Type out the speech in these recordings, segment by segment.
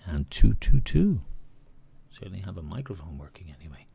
And 222. Certainly have a microphone working anyway.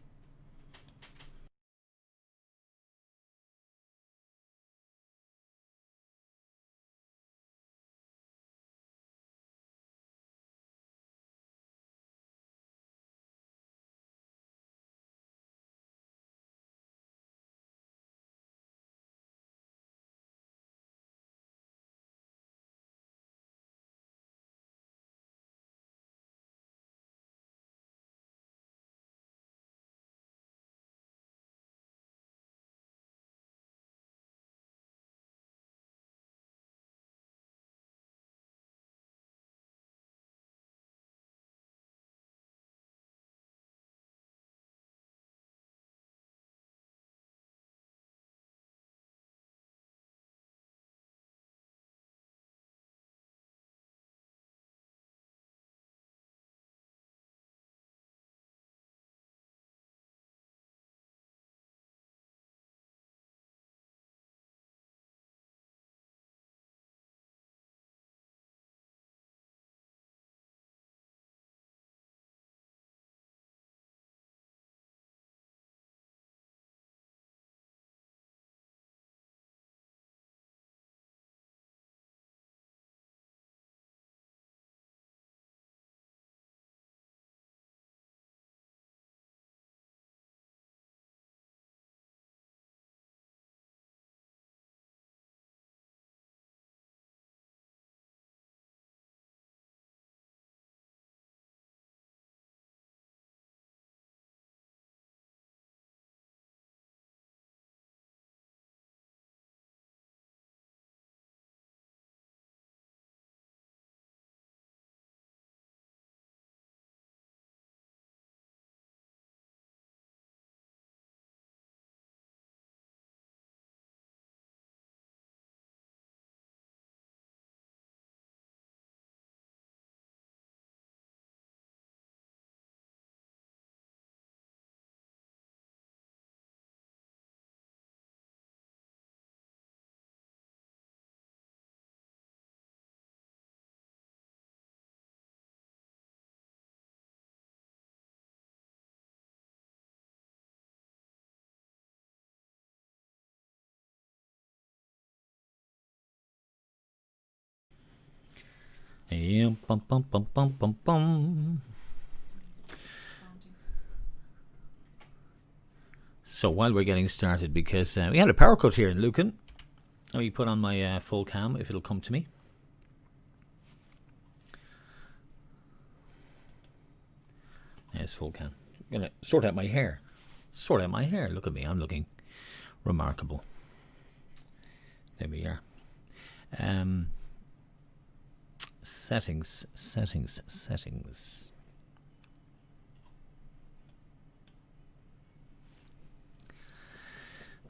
Bum, bum, bum, bum, bum, bum. So while we're getting started, because we had a power cut here in Lucan, Let me put on my full cam if it'll come to me. Yes, full cam. I'm going to sort out my hair. Look at me. I'm looking remarkable. There we are. Settings.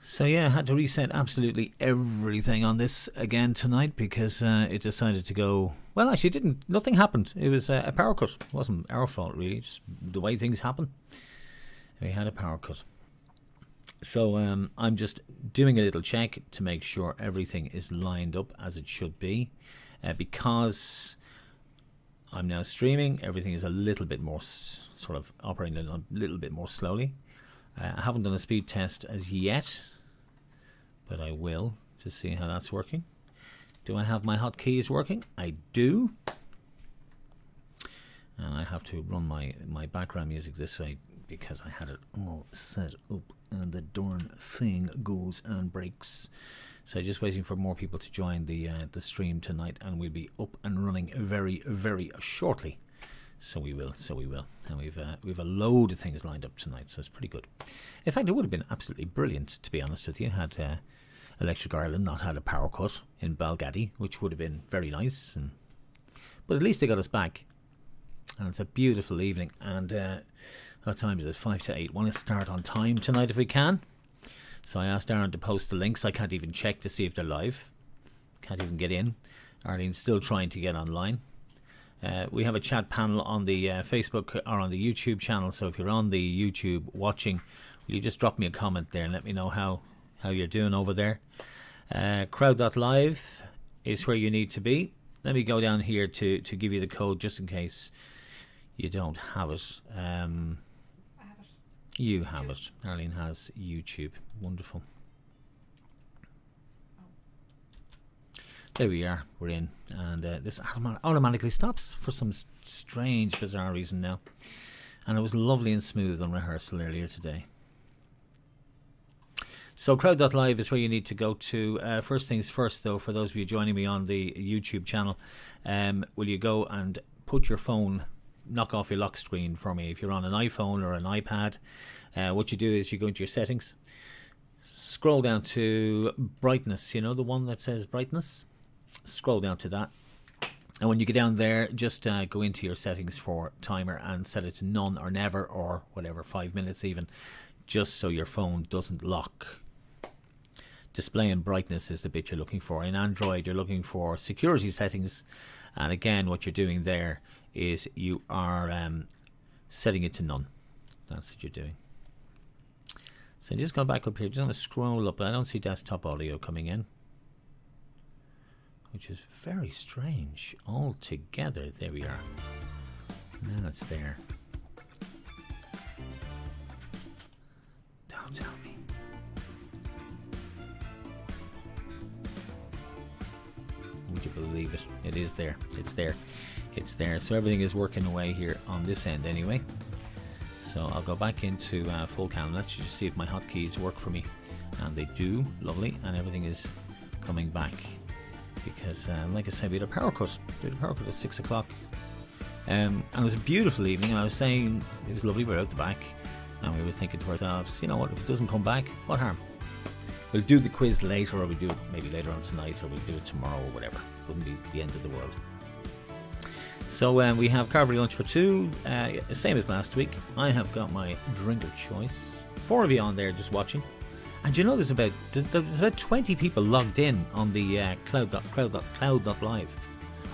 So yeah, I had to reset absolutely everything on this again tonight because it decided to go. Well, actually, nothing happened. It was a power cut. It wasn't our fault really. Just the way things happen. We had a power cut. So I'm just doing a little check to make sure everything is lined up as it should be, because I'm now streaming. Everything is a little bit more sort of operating a little bit more slowly. I haven't done a speed test as yet, but I will to see how that's working. Do I have my hotkeys working? I do. And I have to run my background music this way because I had it all set up and the darn thing goes and breaks. So just waiting for more people to join the stream tonight, and we'll be up and running very, very shortly. So we will. And we've a load of things lined up tonight, so it's pretty good. In fact, it would have been absolutely brilliant, to be honest with you, had Electric Ireland not had a power cut in Balgaddy, which would have been very nice. But at least they got us back. And it's a beautiful evening. And what time is it? 5 to 8. Want to start on time tonight if we can. So I asked Aaron to post the links. I can't even check to see if they're live. Can't even get in. Arlene's still trying to get online. We have a chat panel on the Facebook or on the YouTube channel. So if you're on the YouTube watching, will you just drop me a comment there and let me know how you're doing over there. Crowd.live is where you need to be. Let me go down here to give you the code just in case you don't have it. I have it. You have it. Arlene has YouTube. Wonderful. There we are. We're in. And this automatically stops for some strange, bizarre reason now. And it was lovely and smooth on rehearsal earlier today. So crowd.live is where you need to go to. First things first, though, for those of you joining me on the YouTube channel, will you go and put your phone, knock off your lock screen for me. If you're on an iPhone or an iPad, what you do is you go into your settings, scroll down to brightness, the one that says brightness. Scroll down to that. And when you get down there, just go into your settings for timer and set it to none or never or whatever, 5 minutes even, just so your phone doesn't lock. Display and brightness is the bit you're looking for. In Android, you're looking for security settings. And again, what you're doing there is you are setting it to none. That's what you're doing. So just go back up here. Just going to scroll up. I don't see desktop audio coming in, which is very strange altogether. There we are. Now it's there. Don't tell me. Would you believe it? It is there. It's there. It's there. So everything is working away here on this end anyway. So I'll go back into full cam. Let's just see if my hotkeys work for me. And they do. Lovely. And everything is coming back. Because, like I said, we had a power cut. We had a power cut at 6 o'clock. And it was a beautiful evening. And I was saying it was lovely. We were out the back. And we were thinking to ourselves, you know what? If it doesn't come back, what harm? We'll do the quiz later, or we'll do it maybe later on tonight, or we'll do it tomorrow, or whatever. Wouldn't be the end of the world. So we have Carvery lunch for two, same as last week. I have got my drink of choice. 4 of you on there just watching, and you know there's about 20 people logged in on the cloud.live.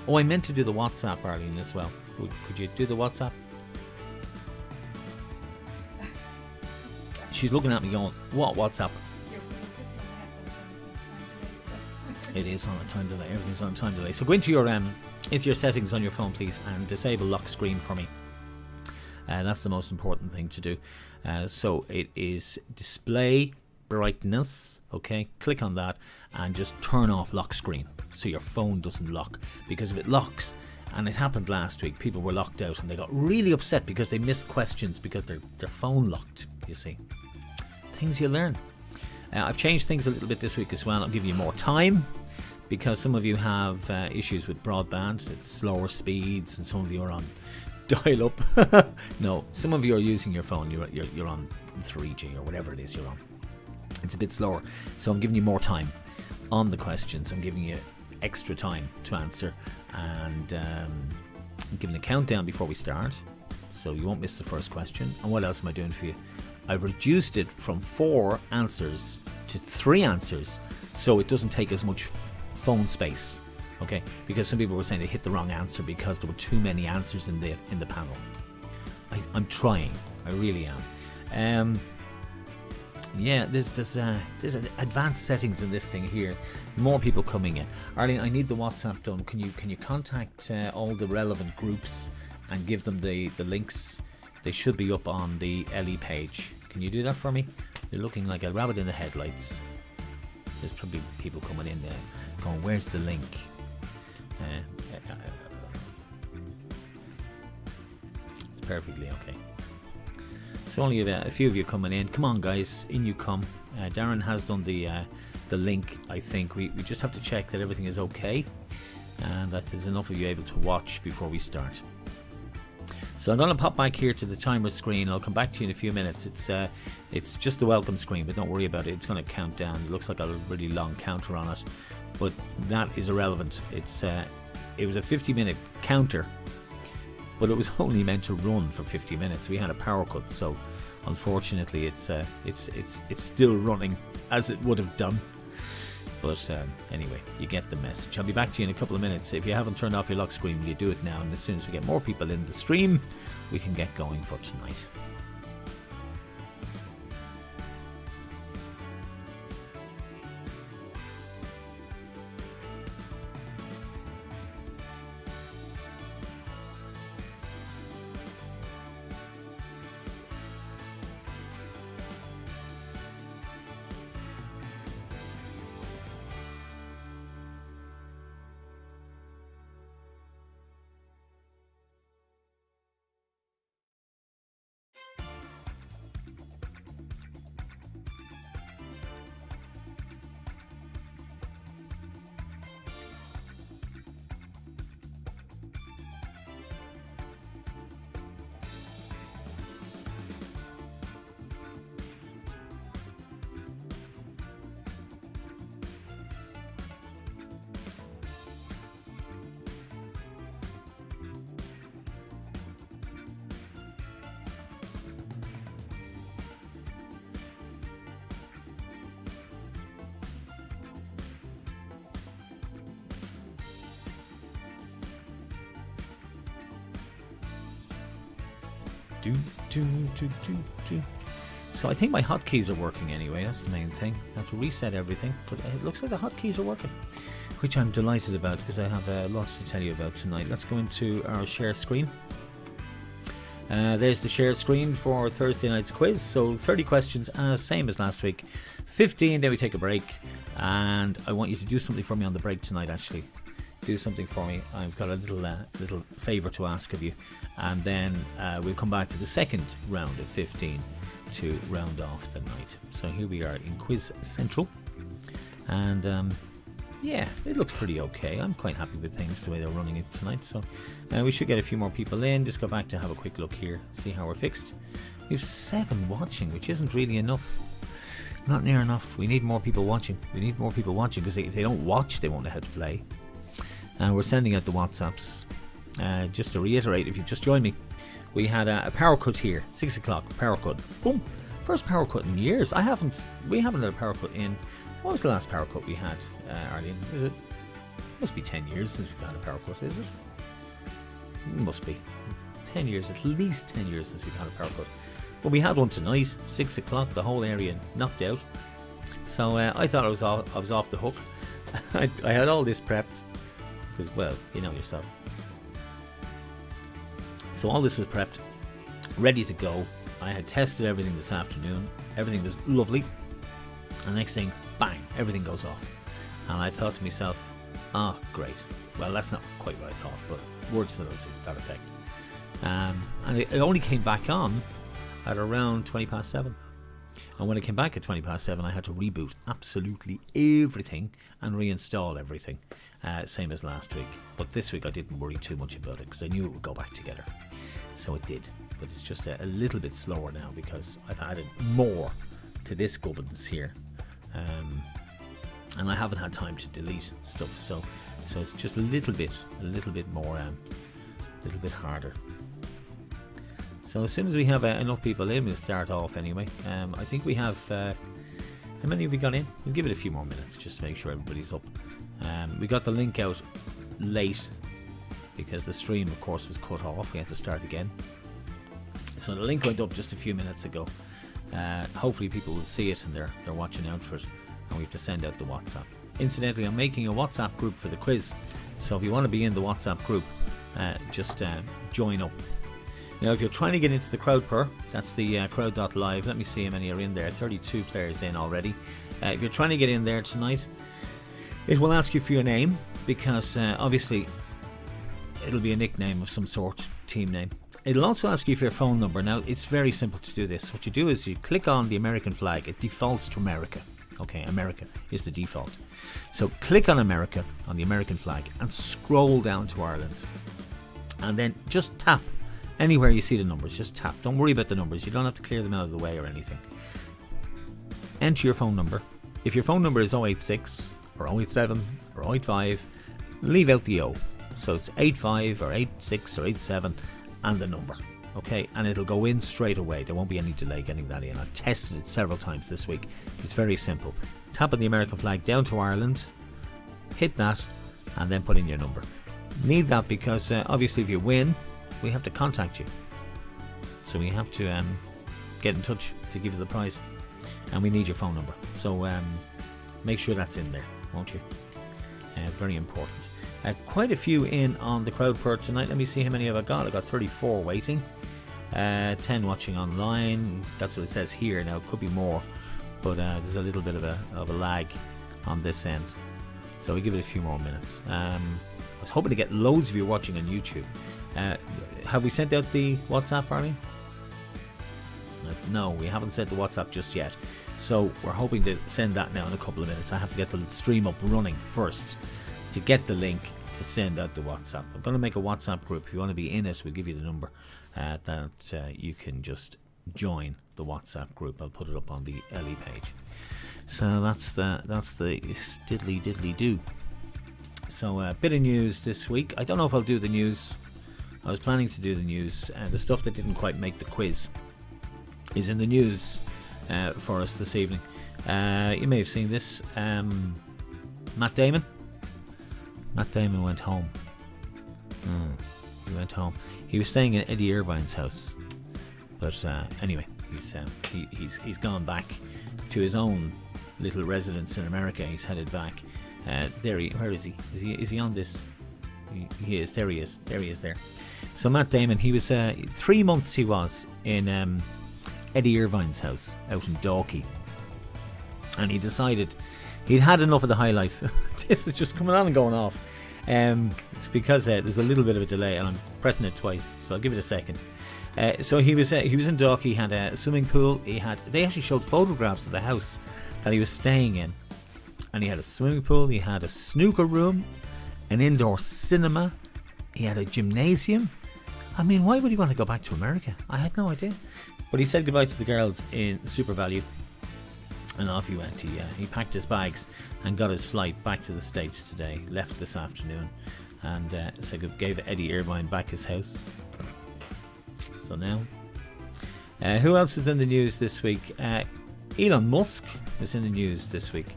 Oh, I meant to do the WhatsApp, Arlene, as well. Could you do the WhatsApp? She's looking at me going, what WhatsApp? It is on a time delay. Everything's on a time delay. So go into your settings on your phone, please, and disable lock screen for me. That's the most important thing to do. So it is display brightness. Okay, click on that and just turn off lock screen so your phone doesn't lock. Because if it locks, and it happened last week, people were locked out and they got really upset because they missed questions because their phone locked. You see, things you learn. I've changed things a little bit this week as well. I'm giving you more time because some of you have issues with broadband. It's slower speeds, and some of you are on dial-up. No, some of you are using your phone. You're on 3G or whatever it is you're on. It's a bit slower, so I'm giving you more time on the questions. I'm giving you extra time to answer, and I'm giving a countdown before we start, so you won't miss the first question. And what else am I doing for you? I've reduced it from 4 answers to 3 answers, so it doesn't take as much phone space. Okay, because some people were saying they hit the wrong answer because there were too many answers in the panel. I'm trying, I really am. Yeah, there's advanced settings in this thing here. More people coming in. Arlene, I need the WhatsApp done. Can you contact all the relevant groups and give them the links? They should be up on the Elly page. Can you do that for me? You're looking like a rabbit in the headlights. There's probably people coming in there going, where's the link? It's perfectly okay. So only a few of you coming in. Come on, guys, in you come. Darren has done the link. I think we just have to check that everything is okay and that there's enough of you able to watch before we start. So I'm going to pop back here to the timer screen. I'll come back to you in a few minutes. It's just the welcome screen, but don't worry about it. It's going to count down. It looks like a really long counter on it, but that is irrelevant. It was a 50-minute counter, but it was only meant to run for 50 minutes. We had a power cut, so unfortunately it's still running as it would have done. But anyway, you get the message. I'll be back to you in a couple of minutes. If you haven't turned off your lock screen, you do it now, and as soon as we get more people in the stream, we can get going for tonight. So I think my hotkeys are working anyway. That's the main thing. I have to reset everything, but it looks like the hotkeys are working, which I'm delighted about because I have lots to tell you about tonight. Let's go into our share screen. There's the shared screen for Thursday night's quiz. So 30 questions, same as last week. 15, then we take a break, and I want you to do something for me on the break tonight. Actually, do something for me. I've got a little favour to ask of you, and then we'll come back for the second round of 15 to round off the night. So here we are in Quiz Central, and yeah, it looks pretty okay. I'm quite happy with things the way they're running it tonight. So we should get a few more people in. Just go back to have a quick look here, see how we're fixed. We have 7 watching, which isn't really enough. Not near enough. We need more people watching. We need more people watching, because if they don't watch, they won't know how to play. And we're sending out the WhatsApps. Just to reiterate, if you've just joined me, we had a power cut here, 6 o'clock, power cut. Boom. First power cut in years. We haven't had a power cut in, what was the last power cut we had, Arlene? Is it? Must be 10 years since we've had a power cut, is it? Must be. 10 years, at least 10 years since we've had a power cut. But we had one tonight, 6 o'clock, the whole area knocked out. So I thought I was off the hook. I had all this prepped, because, well, you know yourself. So all this was prepped, ready to go. I had tested everything this afternoon. Everything was lovely. And the next thing, bang, everything goes off. And I thought to myself, great. Well, that's not quite what I thought, but words to that effect. And it only came back on at around 7:20. And when I came back at 7:20, I had to reboot absolutely everything and reinstall everything, same as last week. But this week I didn't worry too much about it because I knew it would go back together. So it did. But it's just a little bit slower now because I've added more to this gubbins here. And I haven't had time to delete stuff. So it's just a little bit more, a little bit harder. So as soon as we have enough people in, we'll start off anyway. I think we have, how many have we got in? We'll give it a few more minutes just to make sure everybody's up. We got the link out late because the stream, of course, was cut off. We had to start again. So the link went up just a few minutes ago. Hopefully people will see it and they're watching out for it. And we have to send out the WhatsApp. Incidentally, I'm making a WhatsApp group for the quiz. So if you want to be in the WhatsApp group, just join up. Now, if you're trying to get into the crowd that's the crowd.live. Let me see how many are in there. 32 players in already. If you're trying to get in there tonight, it will ask you for your name because obviously it'll be a nickname of some sort, team name. It'll also ask you for your phone number. Now, it's very simple to do this. What you do is you click on the American flag. It defaults to America. Okay, America is the default. So click on America, on the American flag, and scroll down to Ireland. And then just tap. Anywhere you see the numbers, just tap. Don't worry about the numbers. You don't have to clear them out of the way or anything. Enter your phone number. If your phone number is 086 or 087 or 085, leave out the O. So it's 85 or 86 or 87 and the number. Okay, and it'll go in straight away. There won't be any delay getting that in. I've tested it several times this week. It's very simple. Tap on the American flag down to Ireland, hit that, and then put in your number. Need that because obviously if you win, we have to contact you. So we have to get in touch to give you the prize. And we need your phone number. So make sure that's in there, won't you? Very important. Quite a few in on the crowd per tonight. Let me see how many have I got. I got 34 waiting. 10 watching online. That's what it says here. Now it could be more, but there's a little bit of a lag on this end. So we give it a few more minutes. I was hoping to get loads of you watching on YouTube. Have we sent out the WhatsApp, Arnie? No, we haven't sent the WhatsApp just yet. So we're hoping to send that now in a couple of minutes. I have to get the stream up running first to get the link to send out the WhatsApp. I'm going to make a WhatsApp group. If you want to be in it, we'll give you the number that you can just join the WhatsApp group. I'll put it up on the Elly page. So that's the diddly do. So a bit of news this week. I don't know if I'll do the news. I was planning to do the news, and the stuff that didn't quite make the quiz is in the news for us this evening. You may have seen this. Matt Damon went home. He went home. He was staying in Eddie Irvine's house, but anyway, he's gone back to his own little residence in America. He's headed back. Where is he? Is he on this? He is. There he is. There. So Matt Damon, he was 3 months. He was in Eddie Irvine's house out in Dalkey, and he decided he'd had enough of the high life. This is just coming on and going off. It's because there's a little bit of a delay, and I'm pressing it twice, so I'll give it a second. So he was in Dalkey. He had a swimming pool. They actually showed photographs of the house that he was staying in, and he had a swimming pool. He had a snooker room, an indoor cinema. He had a gymnasium. I mean, why would he want to go back to America? I had no idea. But he said goodbye to the girls in Super Value, and off he went. He packed his bags and got his flight back to the States today. Left this afternoon, and gave Eddie Irvine back his house. So now, who else was in the news this week? Elon Musk was in the news this week.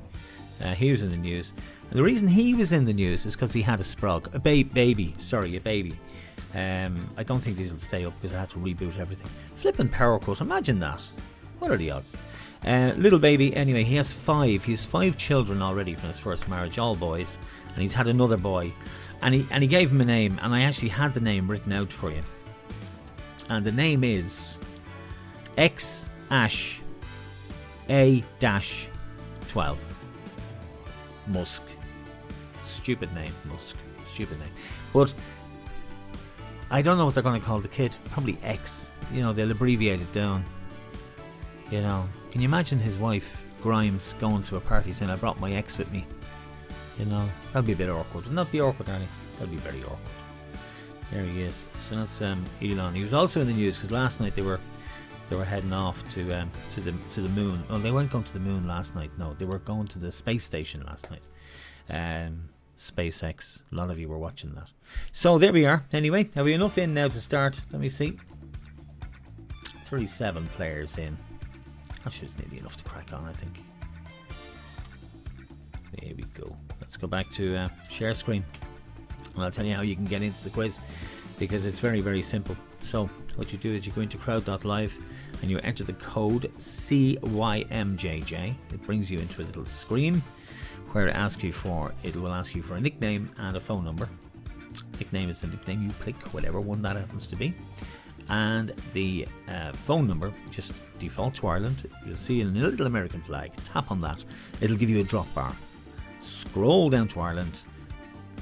He was in the news. And the reason he was in the news is because he had a baby. I don't think these will stay up because I had to reboot everything. Flipping power cut, imagine that. What are the odds? Little baby, anyway, he has 5. He has 5 children already from his first marriage, all boys. And he's had another boy. And he gave him a name, and I actually had the name written out for you. And the name is X-A-12. Musk. Stupid name, Musk. Stupid name. But I don't know what they're going to call the kid. Probably X. They'll abbreviate it down. Can you imagine his wife, Grimes, going to a party saying, I brought my ex with me? You know, that'd be a bit awkward. Wouldn't that be awkward, darling? That'd be very awkward. There he is. So that's Elon. He was also in the news because last night they were heading off to the moon. Oh, they weren't going to the moon last night. No, they were going to the space station last night. SpaceX. A lot of you were watching that. So there we are. Anyway, have we enough in now to start? Let me see. 37 players in. That should nearly enough to crack on, I think. There we go. Let's go back to share screen. And I'll tell you how you can get into the quiz, because it's very, very simple. So what you do is you go into crowd.live and you enter the code CYMJJ. It brings you into a little screen where it will ask you for a nickname and a phone number. Nickname is the nickname you pick, whatever one that happens to be. And the phone number, just default to Ireland. You'll see a little American flag. Tap on that. It'll give you a drop bar. Scroll down to Ireland.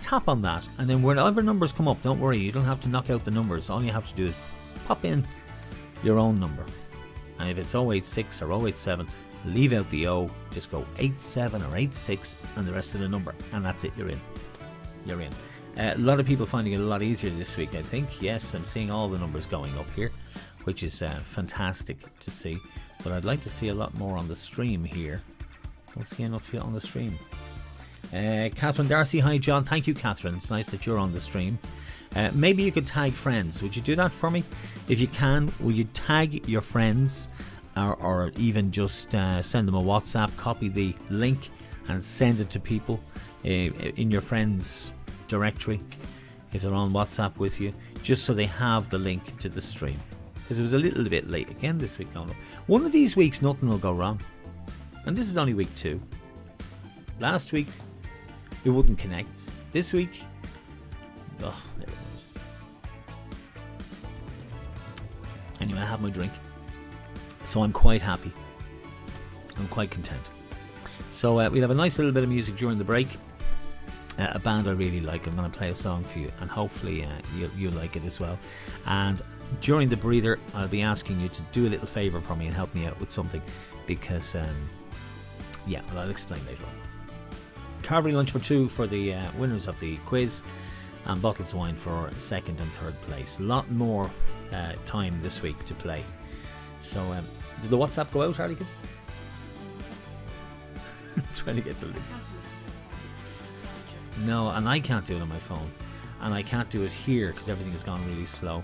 Tap on that, and then whenever numbers come up, don't worry, you don't have to knock out the numbers. All you have to do is pop in your own number. And if it's 086 or 087, leave out the O, just go 87 or 86 and the rest of the number, and that's it, you're in. A lot of people finding it a lot easier this week, I think. Yes, I'm seeing all the numbers going up here, which is fantastic to see. But I'd like to see a lot more on the stream here. Don't see enough on the stream. Catherine Darcy, hi John. Thank you, Catherine. It's nice that you're on the stream. Maybe you could tag friends. Would you do that for me? If you can, will you tag your friends, or even just send them a WhatsApp, copy the link and send it to people in your friends directory if they're on WhatsApp with you, just so they have the link to the stream, because it was a little bit late again this week. No. One of these weeks nothing will go wrong, and this is only week 2. Last week it wouldn't connect. This week, there it was. Anyway, I have my drink, so I'm quite happy. I'm quite content. So we'll have a nice little bit of music during the break. A band I really like. I'm going to play a song for you, and hopefully you'll like it as well. And during the breather, I'll be asking you to do a little favour for me and help me out with something, because I'll explain later on. Carvery lunch for 2 for the winners of the quiz, and bottles of wine for 2nd and 3rd place. A lot more time this week to play. So did the WhatsApp go out, Harley kids? Trying to get the link. No, and I can't do it on my phone, and I can't do it here because everything has gone really slow,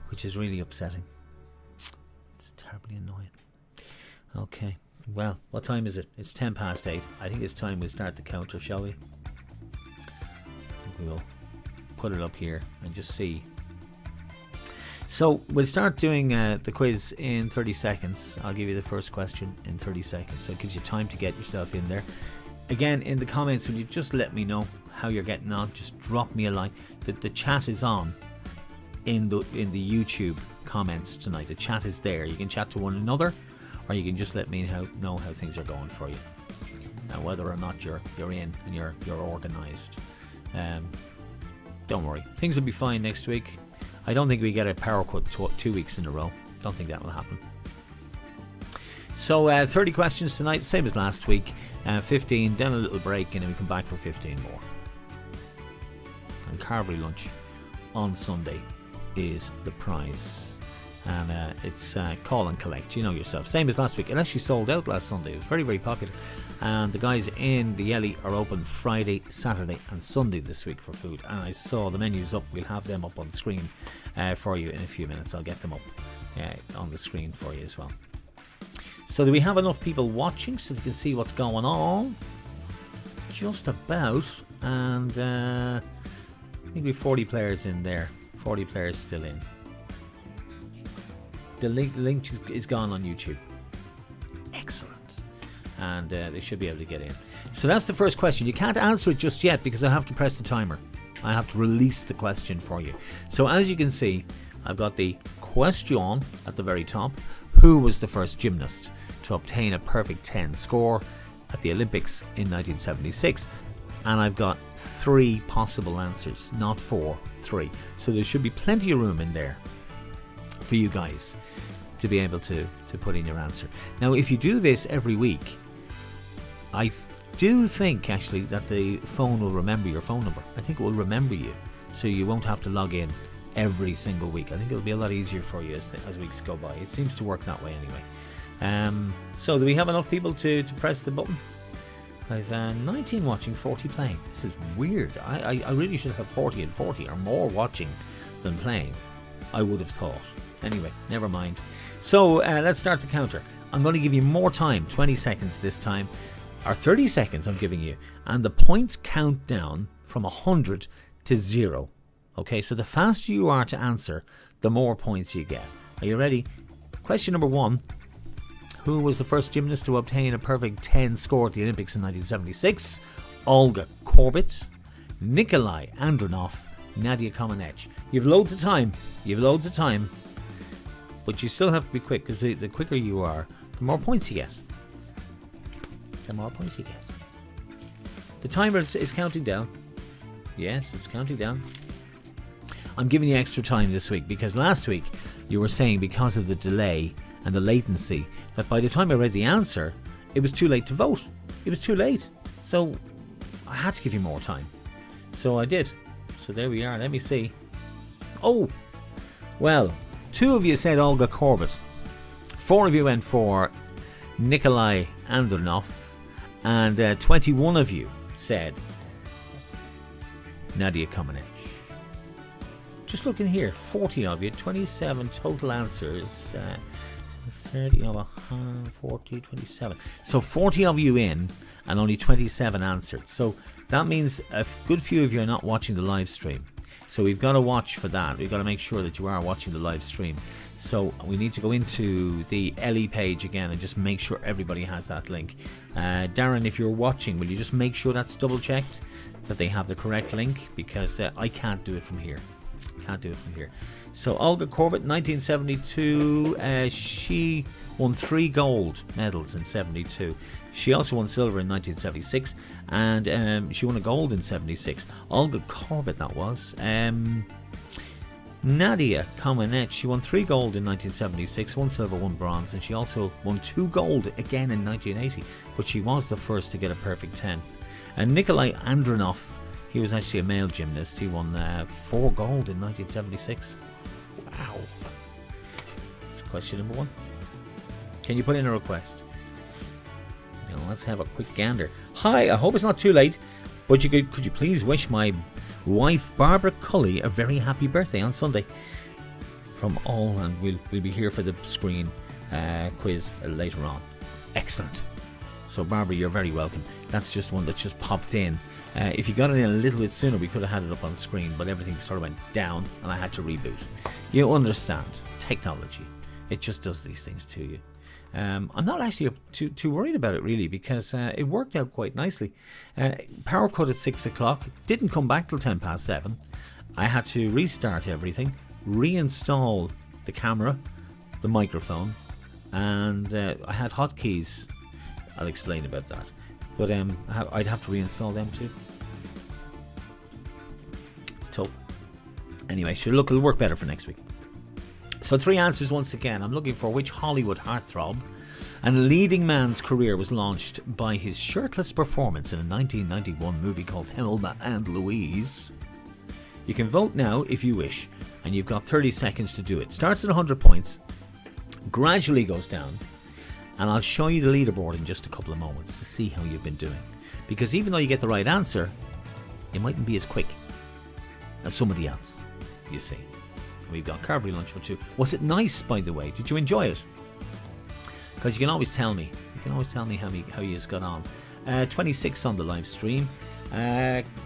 which is really upsetting. It's terribly annoying. Okay, well, what time is it? It's 10 past 8. I think it's time we start the counter, shall we? I think we will put it up here and just see. So we'll start doing the quiz in 30 seconds. I'll give you the first question in 30 seconds, so it gives you time to get yourself in there. Again, in the comments, will you just let me know how you're getting on? Just drop me a line. The chat is on in the YouTube comments tonight. The chat is there. You can chat to one another, or you can just let me know how things are going for you, and whether or not you're in and you're organised. Don't worry, things will be fine next week. I don't think we get a power cut 2 weeks in a row. Don't think that will happen. So 30 questions tonight, same as last week. 15, then a little break, and then we come back for 15 more. And Carvery lunch on Sunday is the prize. And it's call and collect, you know yourself. Same as last week. It actually sold out last Sunday. It was very, very popular. And the guys in the Elly are open Friday, Saturday and Sunday this week for food. And I saw the menus up. We'll have them up on the screen for you in a few minutes. I'll get them up on the screen for you as well. So do we have enough people watching so they can see what's going on? Just about. And I think we have 40 players in there. 40 players still in. The link is gone on YouTube. Excellent. And they should be able to get in. So that's the first question. You can't answer it just yet because I have to press the timer. I have to release the question for you. So as you can see, I've got the question at the very top. Who was the first gymnast to obtain a perfect 10 score at the Olympics in 1976? And I've got 3 possible answers, not 4, 3. So there should be plenty of room in there for you guys to be able to put in your answer. Now, if you do this every week, I do think actually that the phone will remember your phone number. I think it will remember you, so you won't have to log in every single week. I think it'll be a lot easier for you as weeks go by. It seems to work that way anyway. So do we have enough people to press the button? I've 19 watching, 40 playing. This is weird. I really should have 40 and 40 or more watching than playing, I would have thought. Anyway, never mind. So let's start the counter. I'm going to give you more time, 20 seconds this time, or 30 seconds I'm giving you, and the points count down from 100 to 0. Okay, so the faster you are to answer, the more points you get. Are you ready? Question number 1. Who was the first gymnast to obtain a perfect 10 score at the Olympics in 1976? Olga Korbut, Nikolai Andronov, Nadia Comaneci. You've loads of time. But you still have to be quick, because the quicker you are, the more points you get. The timer is counting down. Yes, it's counting down. I'm giving you extra time this week because last week you were saying because of the delay and the latency that by the time I read the answer, it was too late to vote. It was too late. So I had to give you more time. So I did. So there we are. Let me see. Oh, well, 2 of you said Olga Korbut. 4 of you went for Nikolai Andronov. And 21 of you said Nadia Comaneci. Just looking here, 40 of you, 27 total answers. 30 of 40, 27. So 40 of you in and only 27 answered. So that means a good few of you are not watching the live stream. So we've got to watch for that. We've got to make sure that you are watching the live stream. So we need to go into the Elly page again and just make sure everybody has that link. Darren, if you're watching, will you just make sure that's double checked that they have the correct link? Because I can't do it from here. So Olga Korbut, 1972, she won 3 gold medals in 72. She also won silver in 1976, and she won a gold in 76. Olga Korbut, that was. Nadia Comaneci, she won 3 gold in 1976, 1 silver, 1 bronze, and she also won 2 gold again in 1980, but she was the first to get a perfect 10. And Nikolai Andronov, he was actually a male gymnast. He won 4 gold in 1976. Wow. That's question number 1. Can you put in a request? Now, let's have a quick gander. Hi, I hope it's not too late, but could you please wish my wife Barbara Cully a very happy birthday on Sunday from all, and we'll be here for the screen quiz later on. Excellent. So Barbara, you're very welcome. That's just one that just popped in. If you got it in a little bit sooner, we could have had it up on screen, but everything sort of went down and I had to reboot. You understand technology. It just does these things to you. I'm not actually too worried about it really, because it worked out quite nicely. Power cut at 6 o'clock, didn't come back till 10 past 7. I had to restart everything, reinstall the camera, the microphone, and I had hotkeys. I'll explain about that. But I'd have to reinstall them too. Tough. Anyway, it'll work better for next week. So 3 answers once again. I'm looking for which Hollywood heartthrob and leading man's career was launched by his shirtless performance in a 1991 movie called Thelma and Louise. You can vote now if you wish, and you've got 30 seconds to do it. Starts at 100 points, gradually goes down, and I'll show you the leaderboard in just a couple of moments to see how you've been doing. Because even though you get the right answer, you mightn't be as quick as somebody else, you see. We've got carvery lunch for 2. Was it nice, by the way? Did you enjoy it? Because you can always tell me. You can always tell me how you've got on. 26 on the live stream.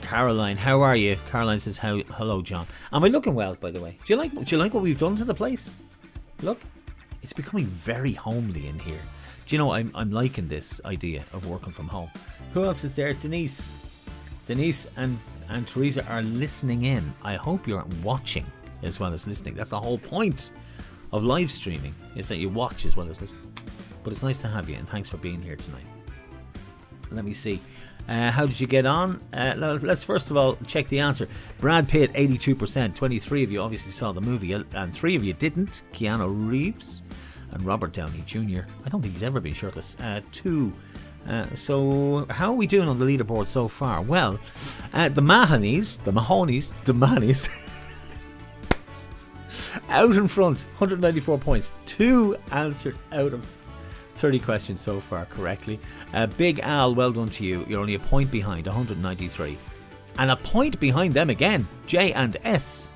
Caroline, how are you? Caroline says, hello, John. Am I looking well, by the way? Do you like what we've done to the place? Look, it's becoming very homely in here. Do you know, I'm liking this idea of working from home. Who else is there? Denise and Teresa are listening in. I hope you're watching as well as listening. That's the whole point of live streaming, is that you watch as well as listen. But it's nice to have you, and thanks for being here tonight. Let me see. How did you get on? Let's first of all check the answer. Brad Pitt, 82%. 23 of you obviously saw the movie, and 3 of you didn't. Keanu Reeves. and Robert Downey Jr. I don't think he's ever been shirtless. 2. So how are we doing on the leaderboard so far? Well, the Mahonies out in front, 194 points. 2 answered out of 30 questions so far correctly. Big Al, well done to you. You're only a point behind, 193. And a point behind them again, J and S.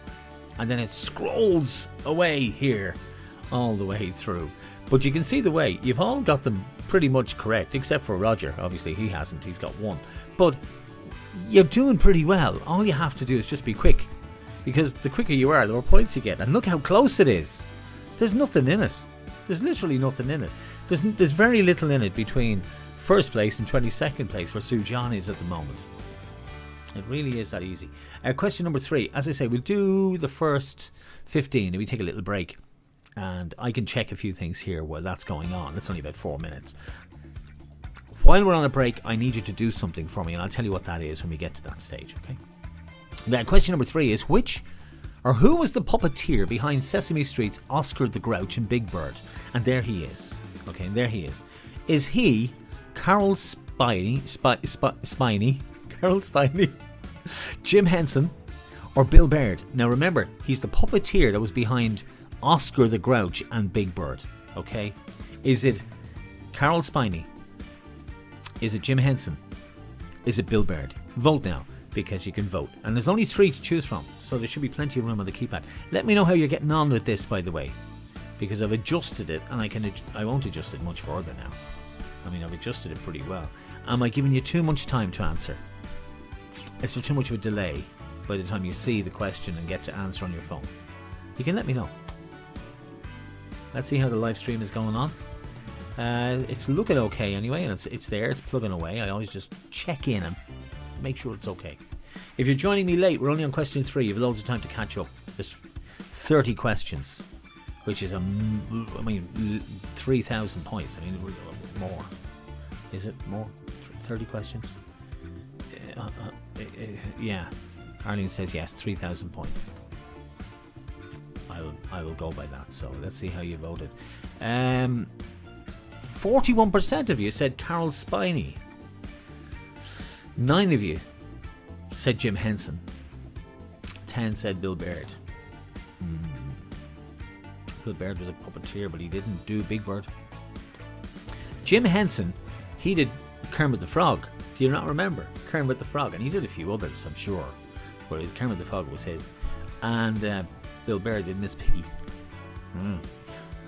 And then it scrolls away here, all the way through. But you can see the way. You've all got them pretty much correct, except for Roger. Obviously, he hasn't. He's got 1. But you're doing pretty well. All you have to do is just be quick. Because the quicker you are, the more points you get. And look how close it is. There's nothing in it. There's literally nothing in it. There's very little in it between first place and 22nd place, where Sue John is at the moment. It really is that easy. Question number 3. As I say, we'll do the first 15 and we take a little break. And I can check a few things here while that's going on. It's only about 4 minutes. While we're on a break, I need you to do something for me, and I'll tell you what that is when we get to that stage, okay? Now, question number 3 is who was the puppeteer behind Sesame Street's Oscar the Grouch and Big Bird? And there he is. Okay, and there he is. Is he Carol Spiney, Jim Henson, or Bill Baird? Now remember, he's the puppeteer that was behind Oscar the Grouch and Big Bird. Okay, is it Carol Spiney? Is it Jim Henson? Is it Bill Baird? Vote now, because you can vote, and there's only 3 to choose from, so there should be plenty of room on the keypad. Let me know how you're getting on with this, by the way, because I've adjusted it, and I won't adjust it much further now. I mean, I've adjusted it pretty well. Am I giving you too much time to answer? Is there too much of a delay by the time you see the question and get to answer on your phone? You can let me know. Let's see how the live stream is going on. It's looking okay anyway, and it's there, it's plugging away. I always just check in and make sure it's okay. If you're joining me late, we're only on question 3. You have loads of time to catch up. There's 30 questions, which is 3,000 points. I mean, more. Is it more? 30 questions? Yeah. Arlene says yes, 3,000 points. I will go by that. So let's see how you voted. 41% of you said Carol Spiney. 9 of you said Jim Henson. 10 said Bill Baird. Bill Baird was a puppeteer, but he didn't do Big Bird. Jim Henson, he did Kermit the Frog. Do you not remember? Kermit the Frog. And he did a few others, I'm sure. But Kermit the Frog was his. And Bill Baird did Miss Piggy.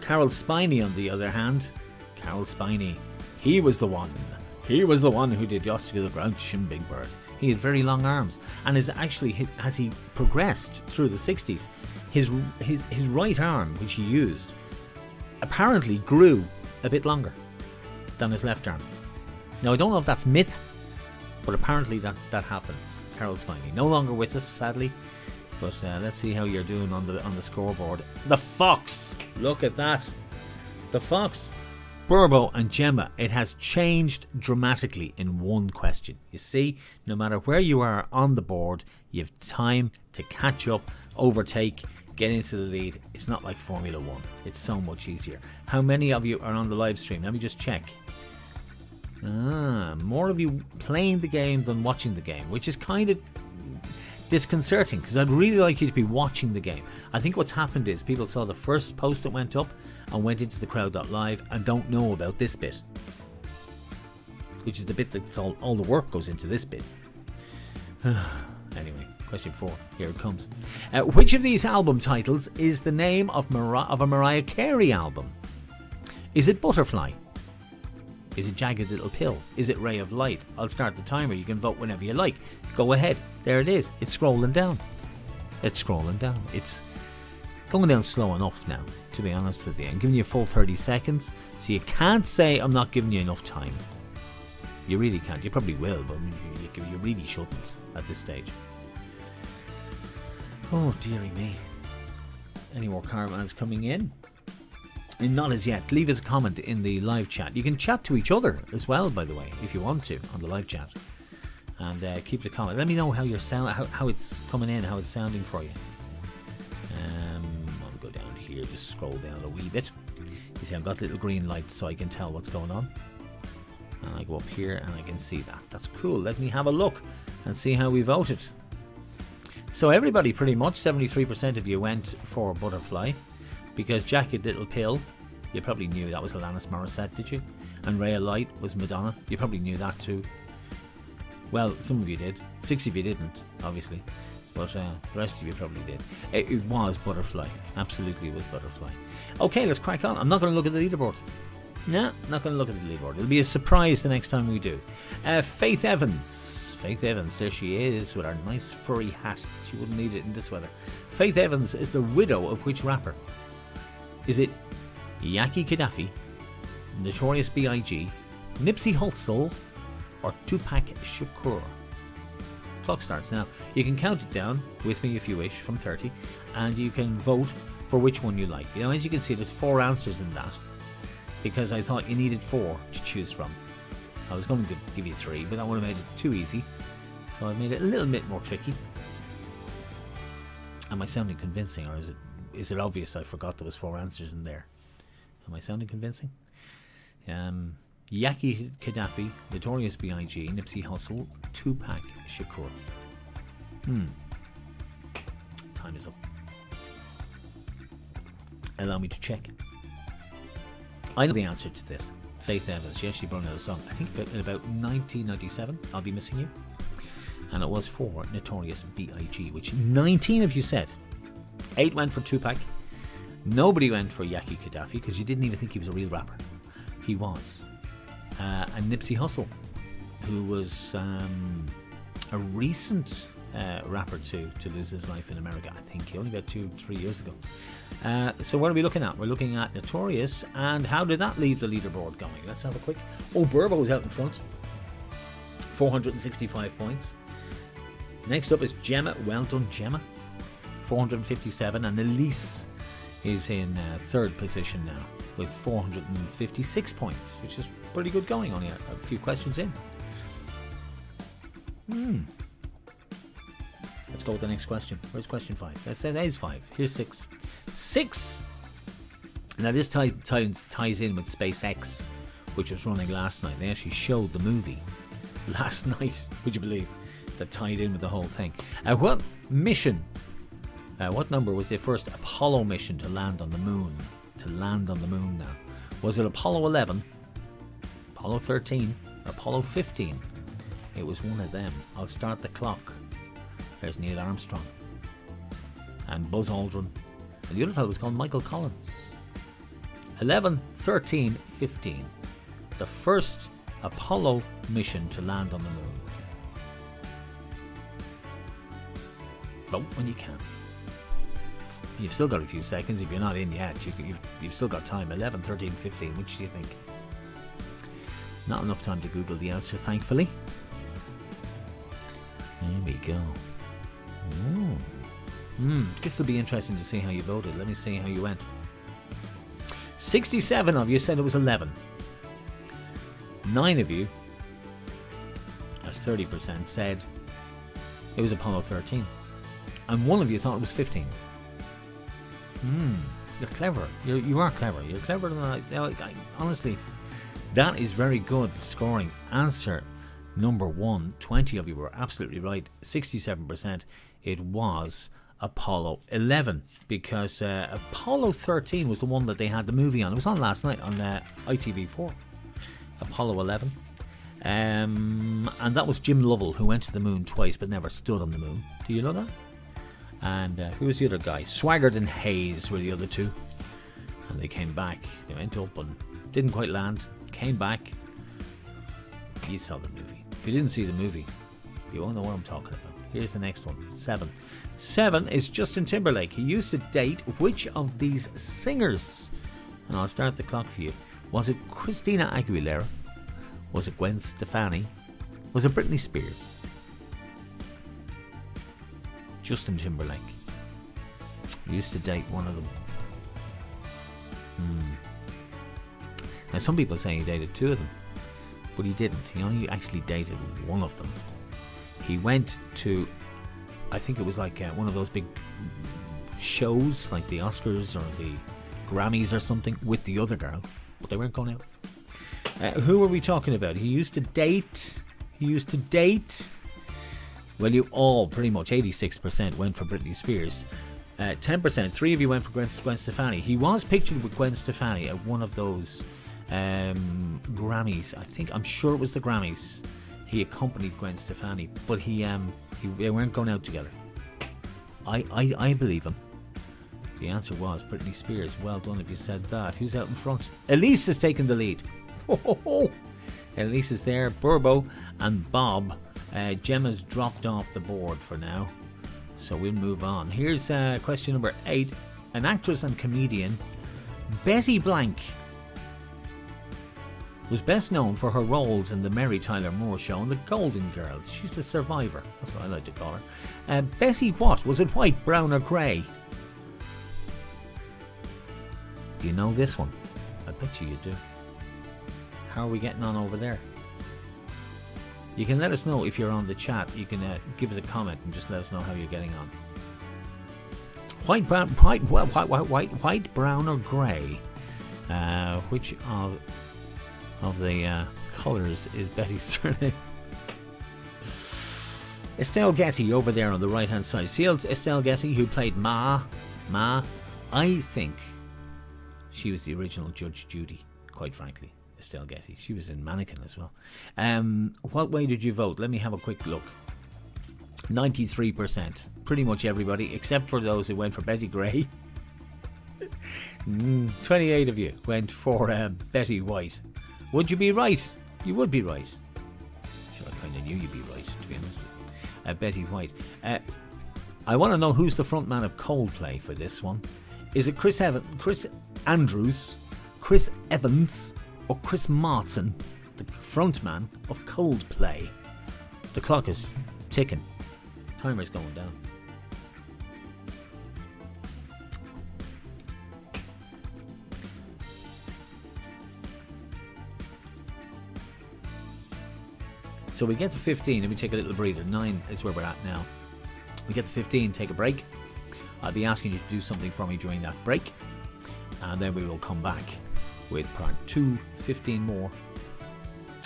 Carol Spiney, on the other hand, Carol Spiney, he was the one who did Oscar the Grouch and Big Bird. He had very long arms, and as he progressed through the 60s, his right arm, which he used, apparently grew a bit longer than his left arm. Now I don't know if that's myth, but apparently that happened. Carol Spiney, no longer with us, sadly. But let's see how you're doing on the scoreboard. The Fox! Look at that. The Fox. Burbo and Gemma, it has changed dramatically in one question. You see, no matter where you are on the board, you have time to catch up, overtake, get into the lead. It's not like Formula 1. It's so much easier. How many of you are on the live stream? Let me just check. More of you playing the game than watching the game, which is kind of disconcerting, because I'd really like you to be watching the game. I think what's happened is people saw the first post that went up and went into the crowd.live and don't know about this bit, which is the bit that's all the work goes into this bit. Anyway, question 4, here it comes. Which of these album titles is the name of a Mariah Carey album? Is it Butterfly? Is it Jagged Little Pill? Is it Ray of Light? I'll start the timer. You can vote whenever you like. Go ahead. There it is. It's scrolling down. It's scrolling down. It's going down slow enough now, to be honest with you. I'm giving you a full 30 seconds, so you can't say I'm not giving you enough time. You really can't. You probably will, but you really shouldn't at this stage. Oh, dearie me. Any more caravans coming in? And not as yet. Leave us a comment in the live chat. You can chat to each other as well, by the way, if you want to, on the live chat. And keep the comment. Let me know how you're how it's coming in, how it's sounding for you. I'll go down here. you just scroll down a wee bit. You see I've got little green lights so I can tell what's going on. And I go up here and I can see that. That's cool. Let me have a look and see how we voted. So everybody pretty much, 73% of you went for Butterfly. Because Jagged Little Pill, you probably knew that was Alanis Morissette, did you? And Ray of Light was Madonna. You probably knew that too. Well, some of you did. 6 of you didn't, obviously. But the rest of you probably did. It was Butterfly. Absolutely it was Butterfly. Okay, let's crack on. I'm not going to look at the leaderboard. No, not going to look at the leaderboard. It'll be a surprise the next time we do. Faith Evans. Faith Evans, there she is with her nice furry hat. She wouldn't need it in this weather. Faith Evans is the widow of which rapper? Is it Yaki Gaddafi, Notorious B.I.G., Nipsey Hussle, or Tupac Shakur? Clock starts now. You can count it down with me if you wish from 30, and you can vote for which one you like. You know, as you can see, there's 4 answers in that, because I thought you needed 4 to choose from. I was going to give you 3, but that would have made it too easy, so I made it a little bit more tricky. Am I sounding convincing, or is it obvious I forgot there was 4 answers in there? Am I sounding convincing? Yaki Gaddafi, Notorious B.I.G., Nipsey Hussle, Tupac Shakur. Time is up. Allow me to check. I know the answer to this. Faith Evans, yes, she brought out a song. I think in about 1997, I'll Be Missing You. And it was for Notorious B.I.G., which 19 of you said. 8 went for Tupac. Nobody went for Yaki Gaddafi because you didn't even think he was a real rapper. He was. And Nipsey Hussle, who was a recent rapper to lose his life in America. I think only about 2-3 years ago. So what are we looking at? We're looking at Notorious, and how did that leave the leaderboard going? Let's have a quick. Oh, Burbo's out in front, 465 points. Next up is Gemma. Well done, Gemma, 457, and Elise is in 3rd position now with 456 points, which is pretty good going. Only a few questions in. Let's go with the next question. Where's question 5? That is 5. Here's 6. 6. Now this ties in with SpaceX, which was running last night. They actually showed the movie last night, would you believe, that tied in with the whole thing. What mission, what number was the first Apollo mission to land on the moon? To land on the moon now. Was it Apollo 11, Apollo 13, or Apollo 15? It was one of them. I'll start the clock. There's Neil Armstrong and Buzz Aldrin, and the other fellow was called Michael Collins. 11, 13, 15. The first Apollo mission to land on the moon. Vote when you can. You've still got a few seconds. If you're not in yet, you've still got time. 11, 13, 15. Which do you think? Not enough time to Google the answer, thankfully. There we go. This will be interesting to see how you voted. Let me see how you went. 67 of you said it was 11. 9 of you, that's 30%, said it was Apollo 13. And 1 of you thought it was 15. You're clever. You are clever. You're clever than I honestly, that is very good scoring. Answer number 1. 20 of you were absolutely right. 67%. It was Apollo 11, because Apollo 13 was the one that they had the movie on. It was on last night on ITV4. Apollo 11. And that was Jim Lovell, who went to the moon twice but never stood on the moon. Do you know that? And who was the other guy? Swaggart and Hayes were the other 2. And they came back. They went up and didn't quite land. Came back. You saw the movie. If you didn't see the movie, you won't know what I'm talking about. Here's the next one. 7. 7 is Justin Timberlake. He used to date which of these singers? And I'll start the clock for you. Was it Christina Aguilera? Was it Gwen Stefani? Was it Britney Spears? Justin Timberlake. He used to date one of them. Now some people say he dated 2 of them, but he didn't. He only actually dated one of them. He went to, I think it was like one of those big shows like the Oscars or the Grammys or something with the other girl, but they weren't going out. Who are we talking about? He used to date. Well, you all, pretty much 86% went for Britney Spears. 10%, 3 of you went for Gwen Stefani. He was pictured with Gwen Stefani at one of those Grammys. I'm sure it was the Grammys. He accompanied Gwen Stefani, but they weren't going out together. I believe him. The answer was Britney Spears. Well done if you said that. Who's out in front? Elise has taken the lead. Elise is there. Burbo and Bob. Gemma's dropped off the board for now, so we'll move on. Here's question number 8. An actress and comedian, Betty Blank, was best known for her roles in the Mary Tyler Moore Show and the Golden Girls. She's the survivor. That's what I like to call her. Betty what? Was it white, brown or grey? Do you know this one? I bet you do. How are we getting on over there? You can let us know if you're on the chat. You can give us a comment and just let us know how you're getting on. White, brown or grey? Which of the colours is Betty's surname? Estelle Getty over there on the right hand side. See Estelle Getty, who played Ma. I think she was the original Judge Judy, quite frankly. Estelle Getty. She was in Mannequin as well. What way did you vote? Let me have a quick look. 93%. Pretty much everybody, except for those who went for Betty Gray. 28 of you went for Betty White. Would you be right? You would be right. Sure, I kind of knew you'd be right, to be honest with you. Betty White. I want to know who's the front man of Coldplay for this one. Is it Chris Andrews, Chris Evans, or Chris Martin, the frontman of Coldplay? The clock is ticking. Timer's going down. So we get to 15 and we take a little breather. 9 is where we're at now. We get to 15, take a break. I'll be asking you to do something for me during that break. And then we will come back with part 2, 15 more.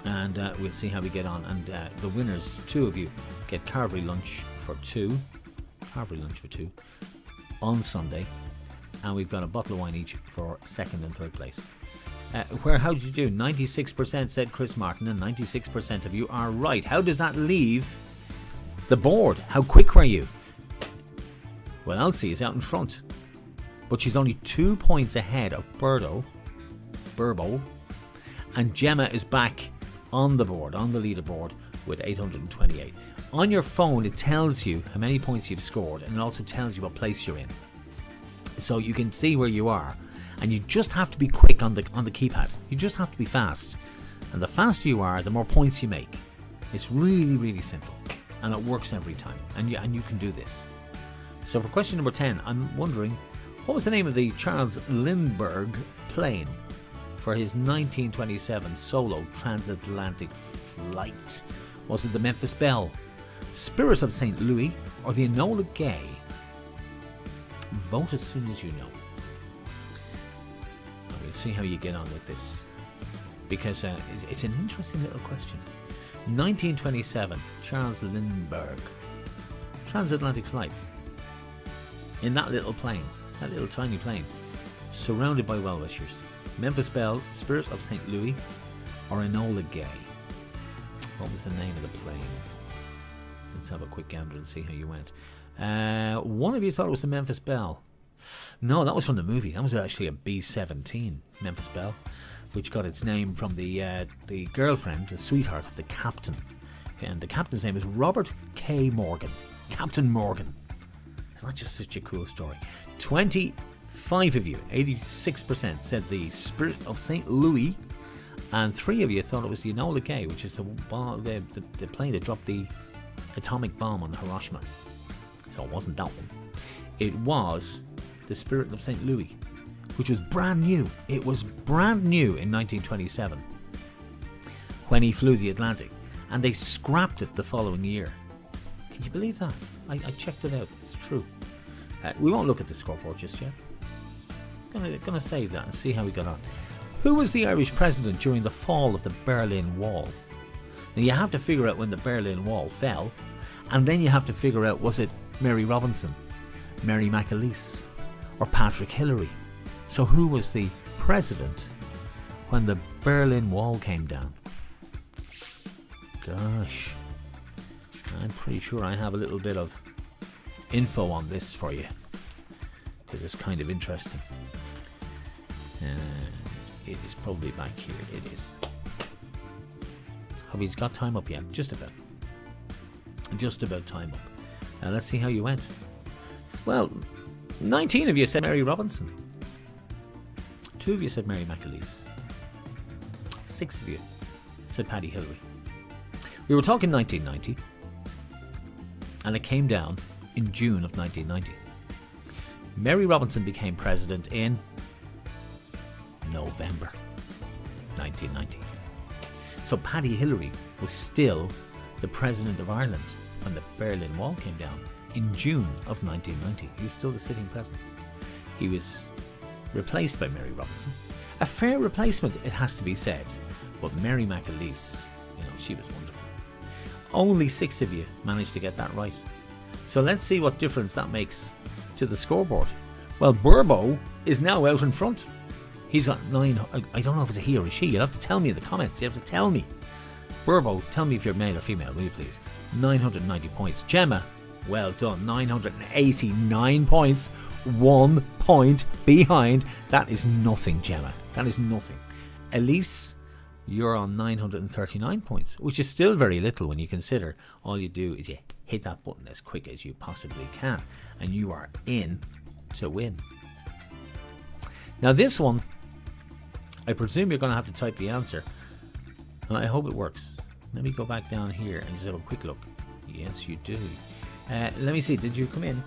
And we'll see how we get on. And the winners, 2 of you, get Carvery lunch for 2. Carvery lunch for 2 on Sunday. And we've got a bottle of wine each for 2nd and 3rd place. How did you do? 96% said Chris Martin, and 96% of you are right. How does that leave the board? How quick were you? Well, Elsie is out in front, but she's only 2 points ahead of Burbo, and Gemma is back on the board, on the leaderboard, with 828. On your phone, it tells you how many points you've scored, and it also tells you what place you're in, so you can see where you are. And you just have to be quick on the keypad. You just have to be fast. And the faster you are, the more points you make. It's really, really simple. And it works every time. And you can do this. So for question number 10, I'm wondering, what was the name of the Charles Lindbergh plane for his 1927 solo transatlantic flight? Was it the Memphis Belle, Spirit of St. Louis, or the Enola Gay? Vote as soon as you know. We'll see how you get on with this, because it's an interesting little question. 1927, Charles Lindbergh, transatlantic flight, in that little plane, that little tiny plane, surrounded by well-wishers. Memphis Belle, Spirit of St. Louis, or Enola Gay? What was the name of the plane? Let's have a quick gander and see how you went. One of you thought it was the Memphis Belle. No, that was from the movie. That was actually a B-17, Memphis Belle, which got its name from the girlfriend, the sweetheart of the captain. And the captain's name is Robert K. Morgan. Captain Morgan. Isn't that just such a cool story? 25 of you, 86%, said the Spirit of St. Louis, and 3 of you thought it was the Enola Gay, which is the plane that dropped the atomic bomb on Hiroshima. So it wasn't that one. It was the Spirit of St. Louis, which was brand new. It was brand new in 1927 when he flew the Atlantic, and they scrapped it the following year. Can you believe that? I checked it out. It's true. We won't look at the scoreboard just yet. Gonna save that and see how we got on. Who was the Irish president during the fall of the Berlin Wall? Now you have to figure out when the Berlin Wall fell, and then you have to figure out, was it Mary Robinson, Mary McAleese, or Patrick Hillary? So who was the president when the Berlin Wall came down? Gosh, I'm pretty sure I have a little bit of info on this for you, because it's kind of interesting. It is probably back here. It is. Have we got time up yet? Just about. Just about time up. Now let's see how you went. Well, 19 of you said Mary Robinson. 2 of you said Mary McAleese. 6 of you said Paddy Hillary. We were talking 1990, and it came down in June of 1990. Mary Robinson became president in November 1990. So Paddy Hillary was still the president of Ireland when the Berlin Wall came down in June of 1990. He was still the sitting president. He was replaced by Mary Robinson. A fair replacement, it has to be said. But Mary McAleese, she was wonderful. Only 6 of you managed to get that right. So let's see what difference that makes to the scoreboard. Well, Burbo is now out in front. He's got 9. I don't know if it's a he or a she. You'll have to tell me in the comments. You have to tell me. Burbo, tell me if you're male or female, will you please? 990 points. Gemma, well done. 989 points. 1 point behind. That is nothing, Gemma. That is nothing. Elise, you're on 939 points, which is still very little when you consider all you do is you hit that button as quick as you possibly can, and you are in to win. Now this one, I presume you're going to have to type the answer, and I hope it works. Let me go back down here and just have a quick look. Yes, you do. Let me see, did you come in?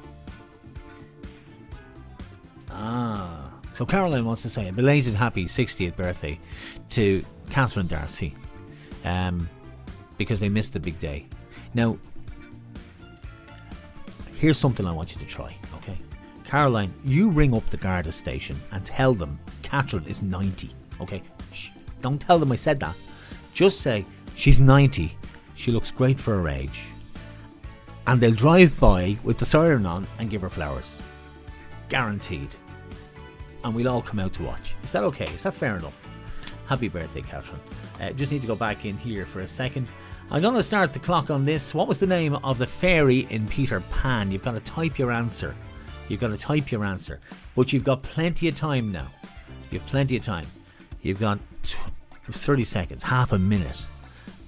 So Caroline wants to say a belated happy 60th birthday to Catherine Darcy, because they missed the big day. Now, here's something I want you to try, okay? Caroline, you ring up the Garda station and tell them Catherine is 90, okay? Shh, don't tell them I said that. Just say she's 90, she looks great for her age, and they'll drive by with the siren on and give her flowers. Guaranteed. And we'll all come out to watch. Is that okay? Is that fair enough? Happy birthday, Catherine. Just need to go back in here for a second. I'm going to start the clock on this. What was the name of the fairy in Peter Pan? You've got to type your answer. But you've got plenty of time now. You've plenty of time. You've got 30 seconds, half a minute,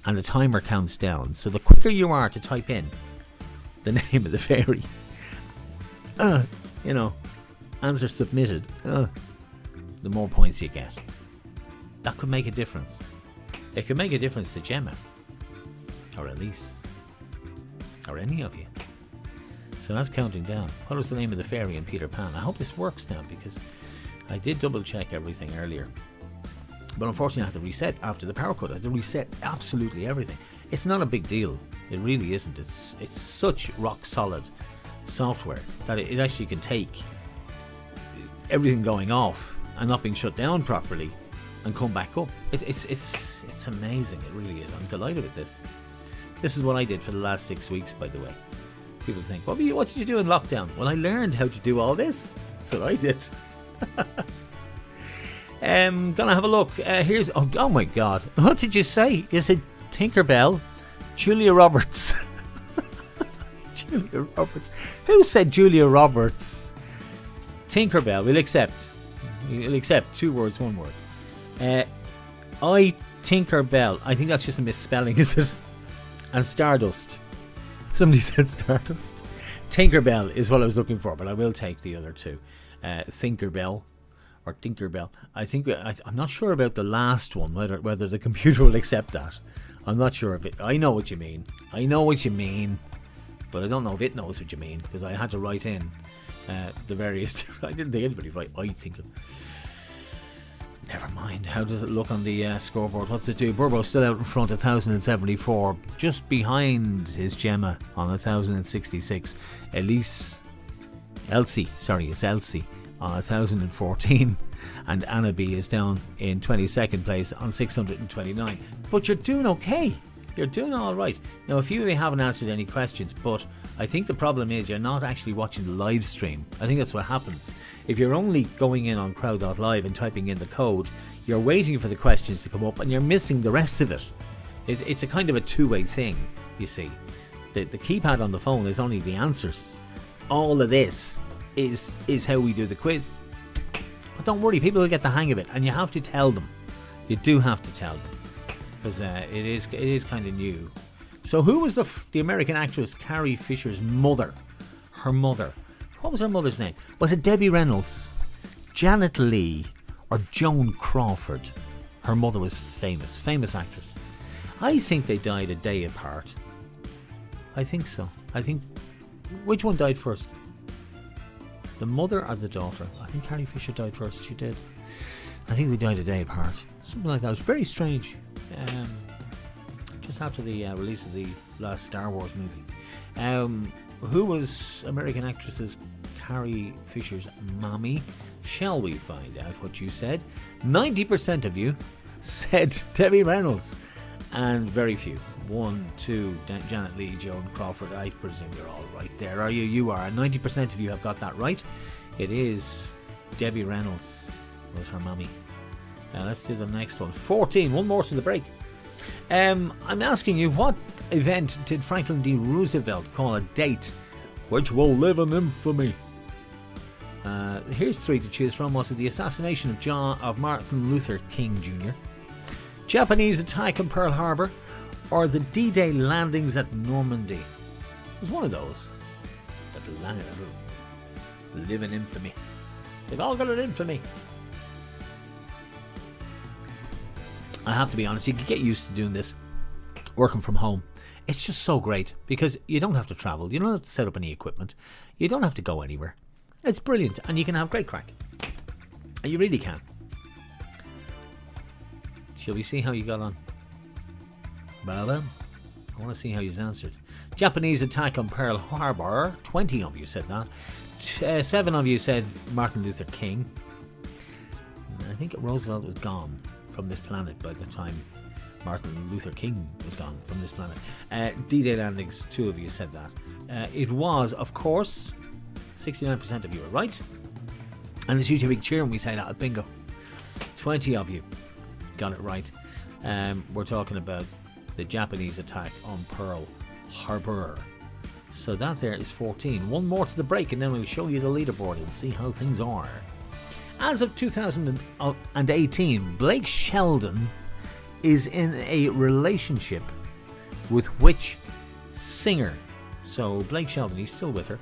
and the timer counts down. So the quicker you are to type in the name of the fairy, answer submitted, the more points you get. That could make a difference. It could make a difference to Gemma, or Elise, or any of you. So that's counting down. What was the name of the fairy in Peter Pan? I hope this works now, because I did double check everything earlier, but unfortunately I had to reset after the power cut. I had to reset absolutely everything. It's not a big deal. It really isn't. It's such rock solid software that it actually can take everything going off and not being shut down properly and come back up. It's amazing. It really is. I'm delighted with this. This is what I did for the last 6 weeks, by the way. People think, what did you do in lockdown? Well, I learned how to do all this. That's what I did. Gonna have a look. Here's oh my god, what did you say? You said Tinkerbell, Julia Roberts. Julia Roberts. Who said Julia Roberts? Tinkerbell. We'll accept 2 words, 1 word. I Tinkerbell. I think that's just a misspelling, is it? And Stardust. Somebody said Stardust. Tinkerbell is what I was looking for, but I will take the other 2. Thinkerbell or Tinkerbell. I'm not sure about the last one, whether the computer will accept that. I'm not sure of it. I know what you mean, but I don't know if it knows what you mean, because I had to write in the various. I didn't think anybody right. I think. Never mind. How does it look on the scoreboard? What's it do? Burbo's still out in front, 1,074. Just behind is Gemma on 1,066. Elsie, on 1,014, and Anna B is down in 22nd place on 629. But you're doing okay. You're doing all right. Now, a few of you haven't answered any questions, but I think the problem is you're not actually watching the live stream. I think that's what happens. If you're only going in on crowd.live and typing in the code, you're waiting for the questions to come up and you're missing the rest of it. It's a kind of a two-way thing, you see. The keypad on the phone is only the answers. All of this is how we do the quiz. But don't worry, people will get the hang of it, and you have to tell them. You do have to tell them, because it is kind of new. So who was the American actress Carrie Fisher's mother? Her mother. What was her mother's name? Was it Debbie Reynolds, Janet Leigh, or Joan Crawford? Her mother was famous actress. I think they died a day apart. I think so. Which one died first? The mother or the daughter? I think Carrie Fisher died first. She did. I think they died a day apart. Something like that. It was very strange. Just after the release of the last Star Wars movie. Who was American actress's Carrie Fisher's mommy? Shall we find out what you said? 90% of you said Debbie Reynolds, and very few. 1, 2, Janet Leigh, Joan Crawford. I presume you're all right there, are you? You are. 90% of you have got that right. It is Debbie Reynolds was her mummy. Let's do the next one. 14. One more to the break. I'm asking you, what event did Franklin D. Roosevelt call a date which will live in infamy? Here's 3 to choose from. Was it the assassination of Martin Luther King Jr., Japanese attack on Pearl Harbor, or the D-Day landings at Normandy? It was one of those. That live in infamy. They've all got an infamy. I have to be honest, you can get used to doing this, working from home. It's just so great because you don't have to travel. You don't have to set up any equipment. You don't have to go anywhere. It's brilliant, and you can have great crack. And you really can. Shall we see how you got on? Well, I want to see how you've answered. Japanese attack on Pearl Harbor. 20 of you said that. 7 of you said Martin Luther King. I think Roosevelt was gone from this planet by the time Martin Luther King was gone from this planet. D-Day landings, 2 of you said that. It was, of course, 69% of you were right. And there's usually a big cheer when we say that at bingo. 20 of you got it right. We're talking about the Japanese attack on Pearl Harbor. So that there is 14. One more to the break, and then we'll show you the leaderboard and see how things are. As of 2018, Blake Sheldon is in a relationship with which singer? So Blake Sheldon, he's still with her.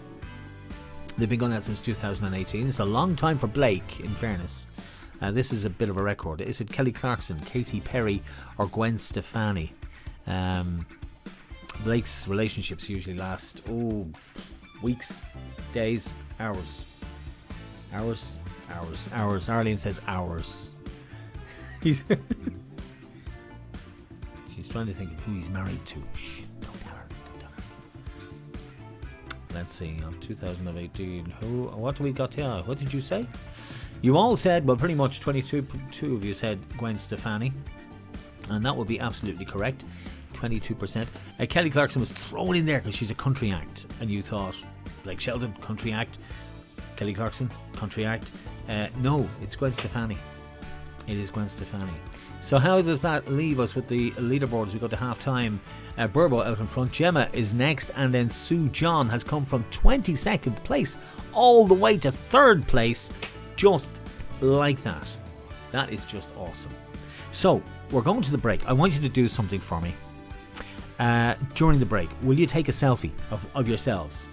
They've been going out since 2018. It's a long time for Blake, in fairness. This is a bit of a record. Is it Kelly Clarkson, Katy Perry, or Gwen Stefani? Blake's relationships usually last, weeks, days, hours. Arlene says hours. She's trying to think of who he's married to. Shh, don't tell her. Let's see, of 2018, what do we got here? What did you say? You all said, well, pretty much 22 of you said Gwen Stefani, and that would be absolutely correct. 22%. Kelly Clarkson was thrown in there because she's a country act, and you thought, Blake Sheldon, country act, Kelly Clarkson, country act. No, it's Gwen Stefani. It is Gwen Stefani. So how does that leave us with the leaderboard as we go to half-time? Burbo out in front. Gemma is next, and then Sue John has come from 22nd place all the way to 3rd place, just like that. That is just awesome. So, we're going to the break. I want you to do something for me. During the break, will you take a selfie of yourselves?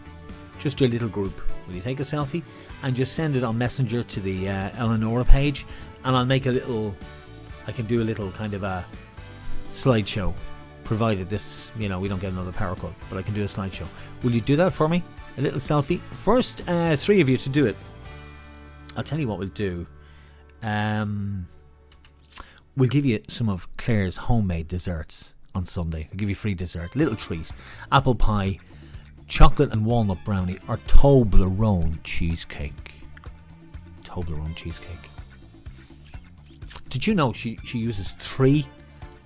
Just your little group. Will you take a selfie and just send it on Messenger to the Eleonora page, and I'll make I can do a little kind of a slideshow, provided this, we don't get another power cut, but I can do a slideshow. Will you do that for me? A little selfie? First 3 of you to do it. I'll tell you what we'll do. We'll give you some of Claire's homemade desserts on Sunday. I'll give you free dessert, little treat. Apple pie, chocolate and walnut brownie, or Toblerone cheesecake. Toblerone cheesecake. Did you know she uses 3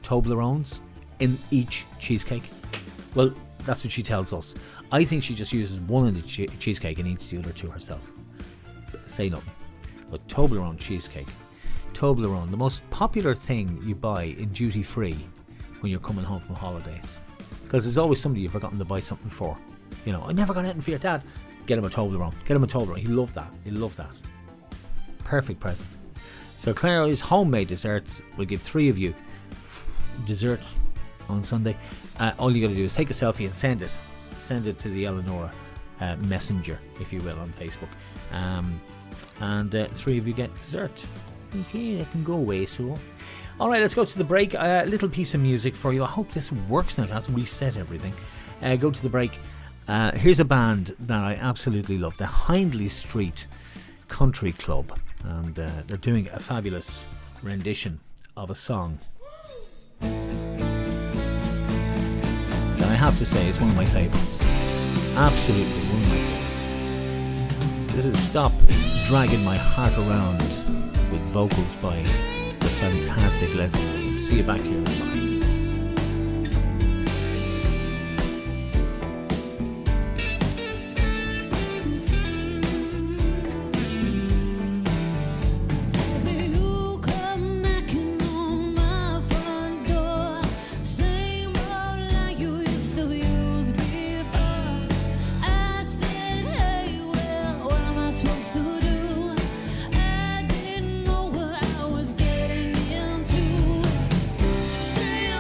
Toblerones in each cheesecake? Well, that's what she tells us. I think she just uses one in the cheesecake and eats the other 2 herself. Say nothing. But Toblerone cheesecake. Toblerone, the most popular thing you buy in duty free when you're coming home from holidays. Because there's always somebody you've forgotten to buy something for. You know, I never got anything for your dad. Get him a Toblerone. Get him a Toblerone. He'll love that. He'll love that. Perfect present. So Claire's homemade desserts. We'll give 3 of you dessert on Sunday. All you got to do is take a selfie and send it. Send it to the Eleonora messenger, if you will, on Facebook. And 3 of you get dessert. Okay, that can go away, so. Alright, let's go to the break. A little piece of music for you. I hope this works now. I have to reset everything. Go to the break. Here's a band that I absolutely love. The Hindley Street Country Club. And they're doing a fabulous rendition of a song that I have to say is one of my favourites. Absolutely one of my favourites. This is Stop Dragging My Heart Around with vocals by the fantastic Leslie Williams. See you back here in 5. Say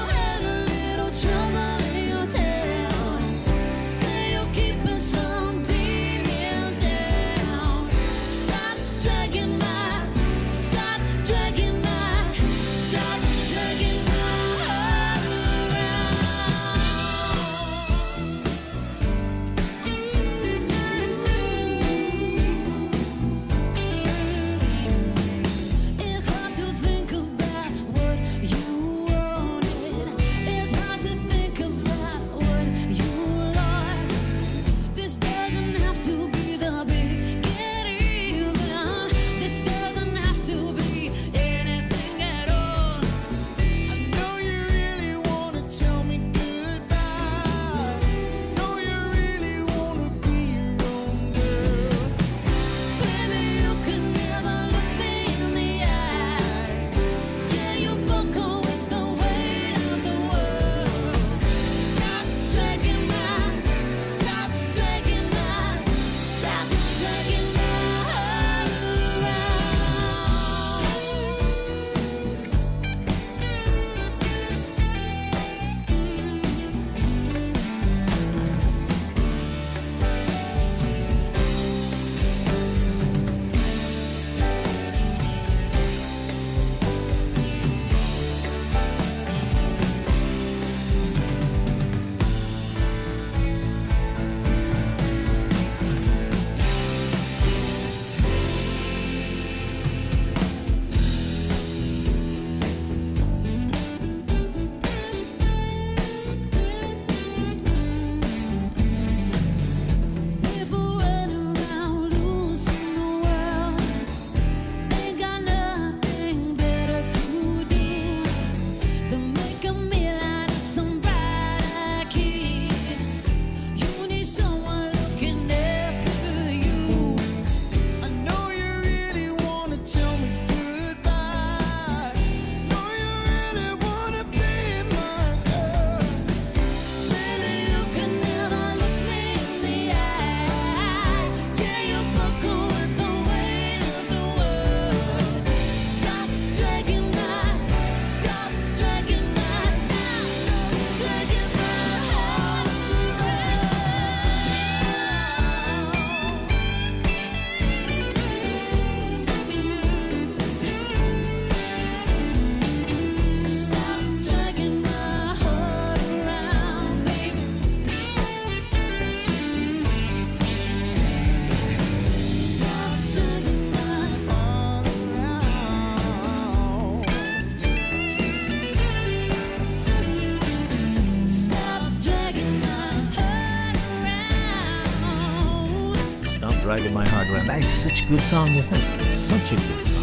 Dragging My Heart Around. That is such a good song, isn't it? Such a good song.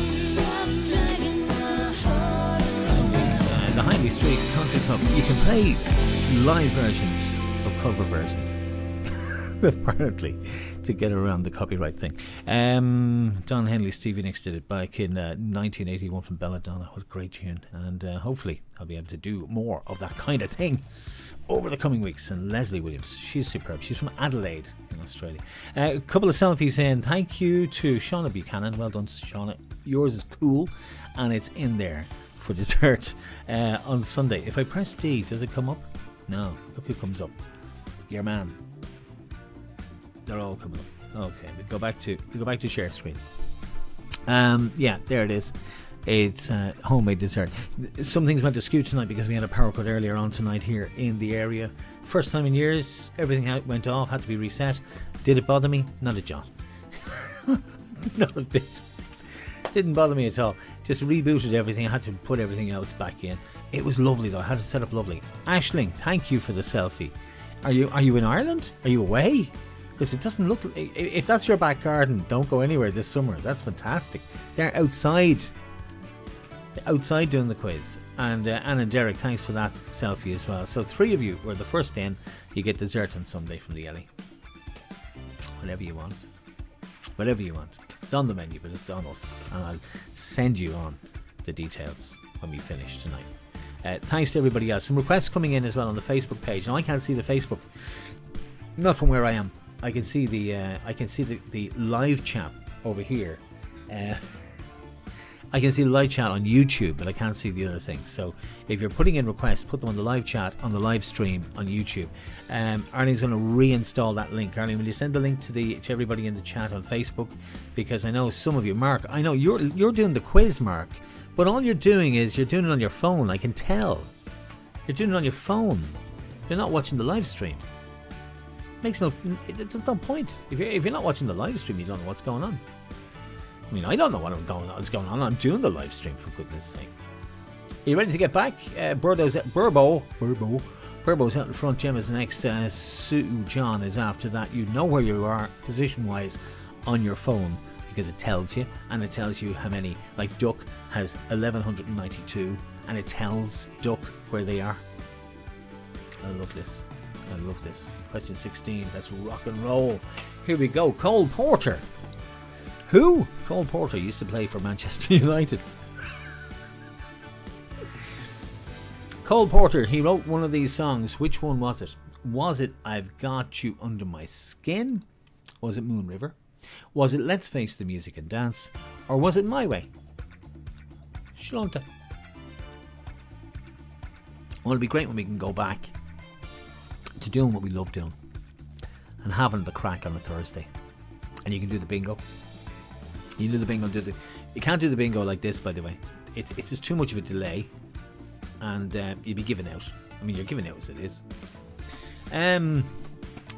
The Highly Street Country Club. You can play live versions of cover versions. Apparently, to get around the copyright thing. Don Henley, Stevie Nicks did it back in 1981 from Belladonna. What a great tune. And hopefully I'll be able to do more of that kind of thing over the coming weeks. And Leslie Williams, she's superb. She's from Adelaide in Australia. A couple of selfies in. Thank you to Shauna Buchanan. Well done, Shauna. Yours is cool and it's in there for dessert on Sunday. If I press D, does it come up? No. Look who comes up. Your man. They're all coming up. Okay, we go back to share screen. Yeah, there it is. It's homemade dessert. Some things went askew tonight because we had a power cut earlier on tonight here in the area. First time in years, everything went off, had to be reset. Did it bother me? Not a jot. Not a bit. Didn't bother me at all. Just rebooted everything. I had to put everything else back in. It was lovely though. I had it set up lovely. Aisling, thank you for the selfie. Are you in Ireland? Are you away? Because it doesn't look... If that's your back garden, don't go anywhere this summer. That's fantastic. They're outside doing the quiz. And Anne and Derek, thanks for that selfie as well. So 3 of you were the first in. You get dessert on Sunday from the Elly. Whatever you want. Whatever you want. It's on the menu, but it's on us. And I'll send you on the details when we finish tonight. Thanks to everybody else. Some requests coming in as well on the Facebook page. Now I can't see the Facebook. Not from where I am. I can see the live chat over here. I can see the live chat on YouTube, but I can't see the other thing. So if you're putting in requests, put them on the live chat on the live stream on YouTube. Arlene's going to reinstall that link. Arlene, will you send the link to everybody in the chat on Facebook? Because I know some of you, Mark, I know you're doing the quiz, Mark, but all you're doing is you're doing it on your phone. I can tell. You're doing it on your phone. You're not watching the live stream. There's no point. If you're not watching the live stream, you don't know what's going on. I mean, I don't know what's going on. I'm doing the live stream, for goodness sake. Are you ready to get back? Burbo's out in front. Gemma's next. Sue John is after that. You know where you are position-wise on your phone because it tells you, and it tells you how many. Like Duck has 1192, and it tells Duck where they are. I love this. Question 16. Let's rock and roll. Here we go. Cole Porter. Who? Cole Porter used to play for Manchester United. Cole Porter, he wrote one of these songs. Which one was it? Was it I've Got You Under My Skin? Was it Moon River? Was it Let's Face the Music and Dance? Or was it My Way? Shlonta. Well, it'll be great when we can go back to doing what we love doing and having the crack on a Thursday. And you can do the bingo. You do the bingo. You can't do the bingo like this, by the way. It's just too much of a delay, and you'd be giving out. I mean, you're giving out as it is, and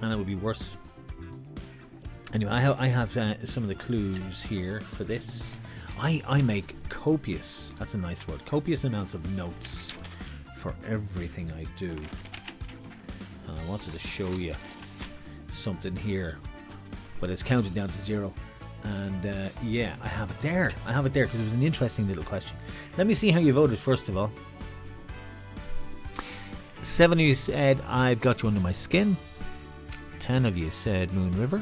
it would be worse. Anyway, I have some of the clues here for this. I make copious. That's a nice word. Copious amounts of notes for everything I do. And I wanted to show you something here, but it's counted down to 0. And yeah, I have it there because it was an interesting little question. Let me see how you voted first of all. 7 of you said I've Got You Under My Skin. 10 of you said Moon River.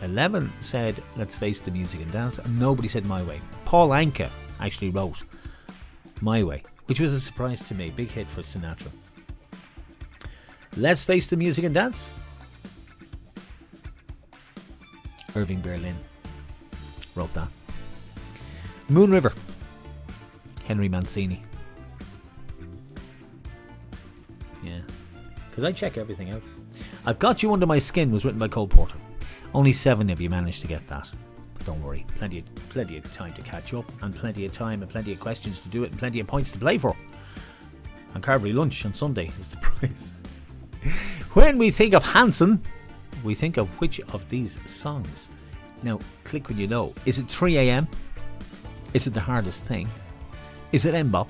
11 said Let's Face the Music and Dance, and nobody said My Way. Paul Anka actually wrote My Way, which was a surprise to me. Big hit for Sinatra. Let's Face the Music and Dance. Irving Berlin wrote that. Moon River, Henry Mancini. Yeah, because I check everything out. I've Got You Under My Skin was written by Cole Porter. Only 7 of you managed to get that, but don't worry, plenty of time to catch up, and plenty of time and plenty of questions to do it, and plenty of points to play for. And Carvery lunch on Sunday is the prize. When we think of Hanson, we think of which of these songs? Now, click when you know. Is it 3 a.m? Is it The Hardest Thing? Is it Mbop?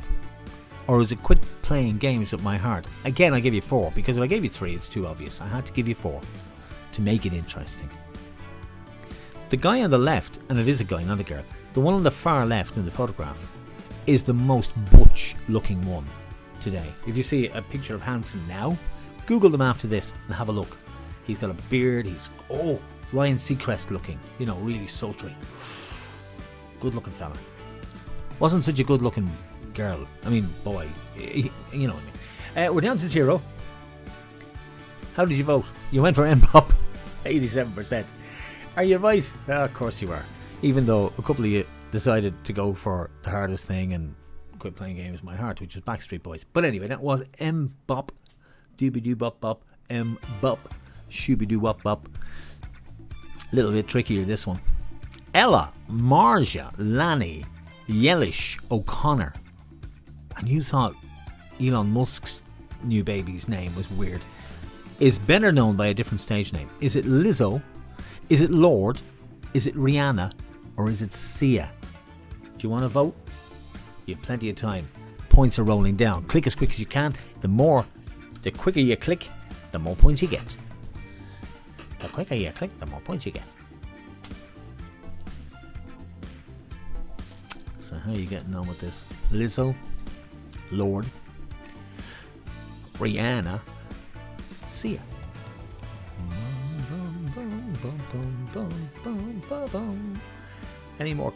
Or is it Quit Playing Games with My Heart? Again, I give you 4, because if I gave you 3, it's too obvious. I had to give you 4 to make it interesting. The guy on the left, and it is a guy, not a girl, the one on the far left in the photograph is the most butch looking one today. If you see a picture of Hanson now, Google them after this and have a look. He's got a beard, he's Ryan Seacrest looking, really sultry. Good looking fella. Wasn't such a good looking girl. I mean, boy, you know what I mean. We're down to 0. How did you vote? You went for M-Pop, 87%. Are you right? Of course you are. Even though a couple of you decided to go for the hardest thing and quit playing games with my heart, which was Backstreet Boys. But anyway, that was M-Bop. Doobie-doo-bop-bop. M-Bop. Shooby-doo-wop-bop. A little bit trickier, this one. Ella, Marja, Lanny, Yellish, O'Connor. And you thought Elon Musk's new baby's name was weird. Is better known by a different stage name. Is it Lizzo? Is it Lord? Is it Rihanna? Or is it Sia? Do you want to vote? You have plenty of time. Points are rolling down. Click as quick as you can. The quicker you click, the more points you get. The quicker you click, the more points you get. So how are you getting on with this? Lizzo, Lord, Rihanna, Sia. Any more?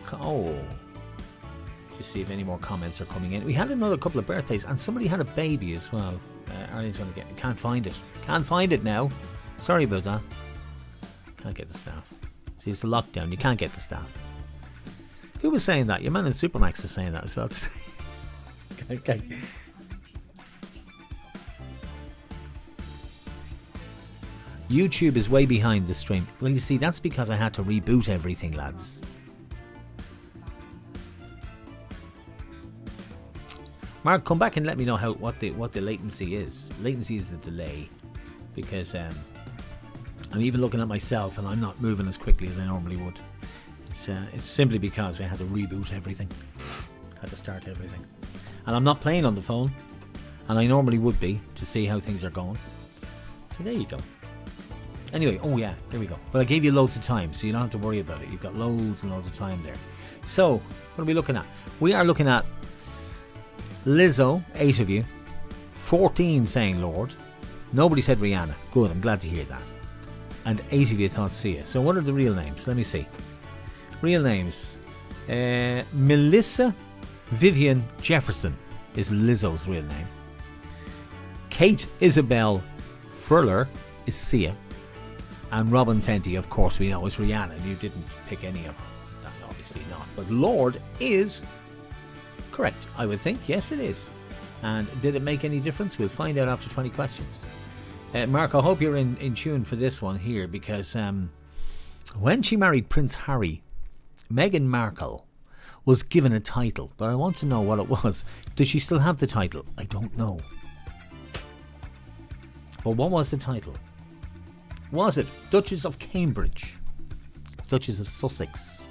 Just see if any more comments are coming in. We had another couple of birthdays, and somebody had a baby as well. Arlene's going to get. Can't find it. Can't find it now. Sorry about that. Can't get the staff. See, it's the lockdown. You can't get the staff. Who was saying that? Your man in Supermax was saying that as well today. Okay. YouTube is way behind the stream. Well, you see, that's because I had to reboot everything, lads. Mark, come back and let me know what the latency is. Latency is the delay, because I'm even looking at myself and I'm not moving as quickly as I normally would. It's simply because I had to reboot everything. Had to start everything. And I'm not playing on the phone, and I normally would be, to see how things are going. So there you go. Anyway, there we go. But I gave you loads of time, so you don't have to worry about it. You've got loads and loads of time there. So, what are we looking at? We are looking at Lizzo, 8 of you. 14 saying Lord. Nobody said Rihanna. Good, I'm glad to hear that. And 8 of you thought Sia. So what are the real names? Let me see. Real names. Melissa Vivian Jefferson is Lizzo's real name. Kate Isabel Furler is Sia. And Robin Fenty, of course, we know is Rihanna. You didn't pick any of her. No, obviously not. But Lord is correct, I would think. Yes, it is. And did it make any difference? We'll find out after 20 questions. Mark, I hope you're in tune for this one here, because when she married Prince Harry, Meghan Markle was given a title, but I want to know what it was. Does she still have the title? I don't know. But what was the title? Was it Duchess of Cambridge, Duchess of Sussex,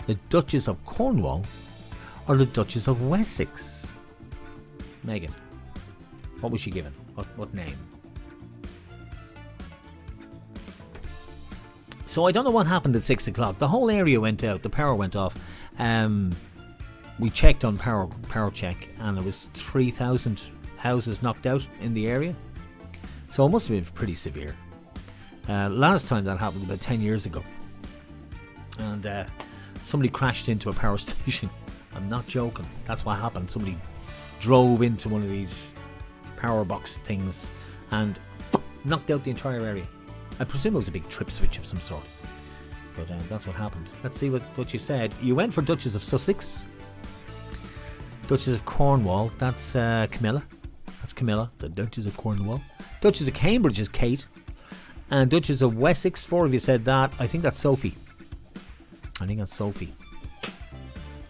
the Duchess of Cornwall, or the Duchess of Wessex? Meghan, what was she given? What name? So I don't know what happened at 6 o'clock. The whole area went out. The power went off. We checked on power check, and there was 3,000 houses knocked out in the area. So it must have been pretty severe. Last time that happened about 10 years ago, and somebody crashed into a power station. I'm not joking. That's what happened. Somebody drove into one of these power box things and knocked out the entire area. I presume it was a big trip switch of some sort, but that's what happened. Let's see what you said. You went for Duchess of Sussex, Duchess of Cornwall. That's Camilla. That's Camilla, the Duchess of Cornwall. Duchess of Cambridge is Kate. And Duchess of Wessex, 4 of you said that. I think that's Sophie.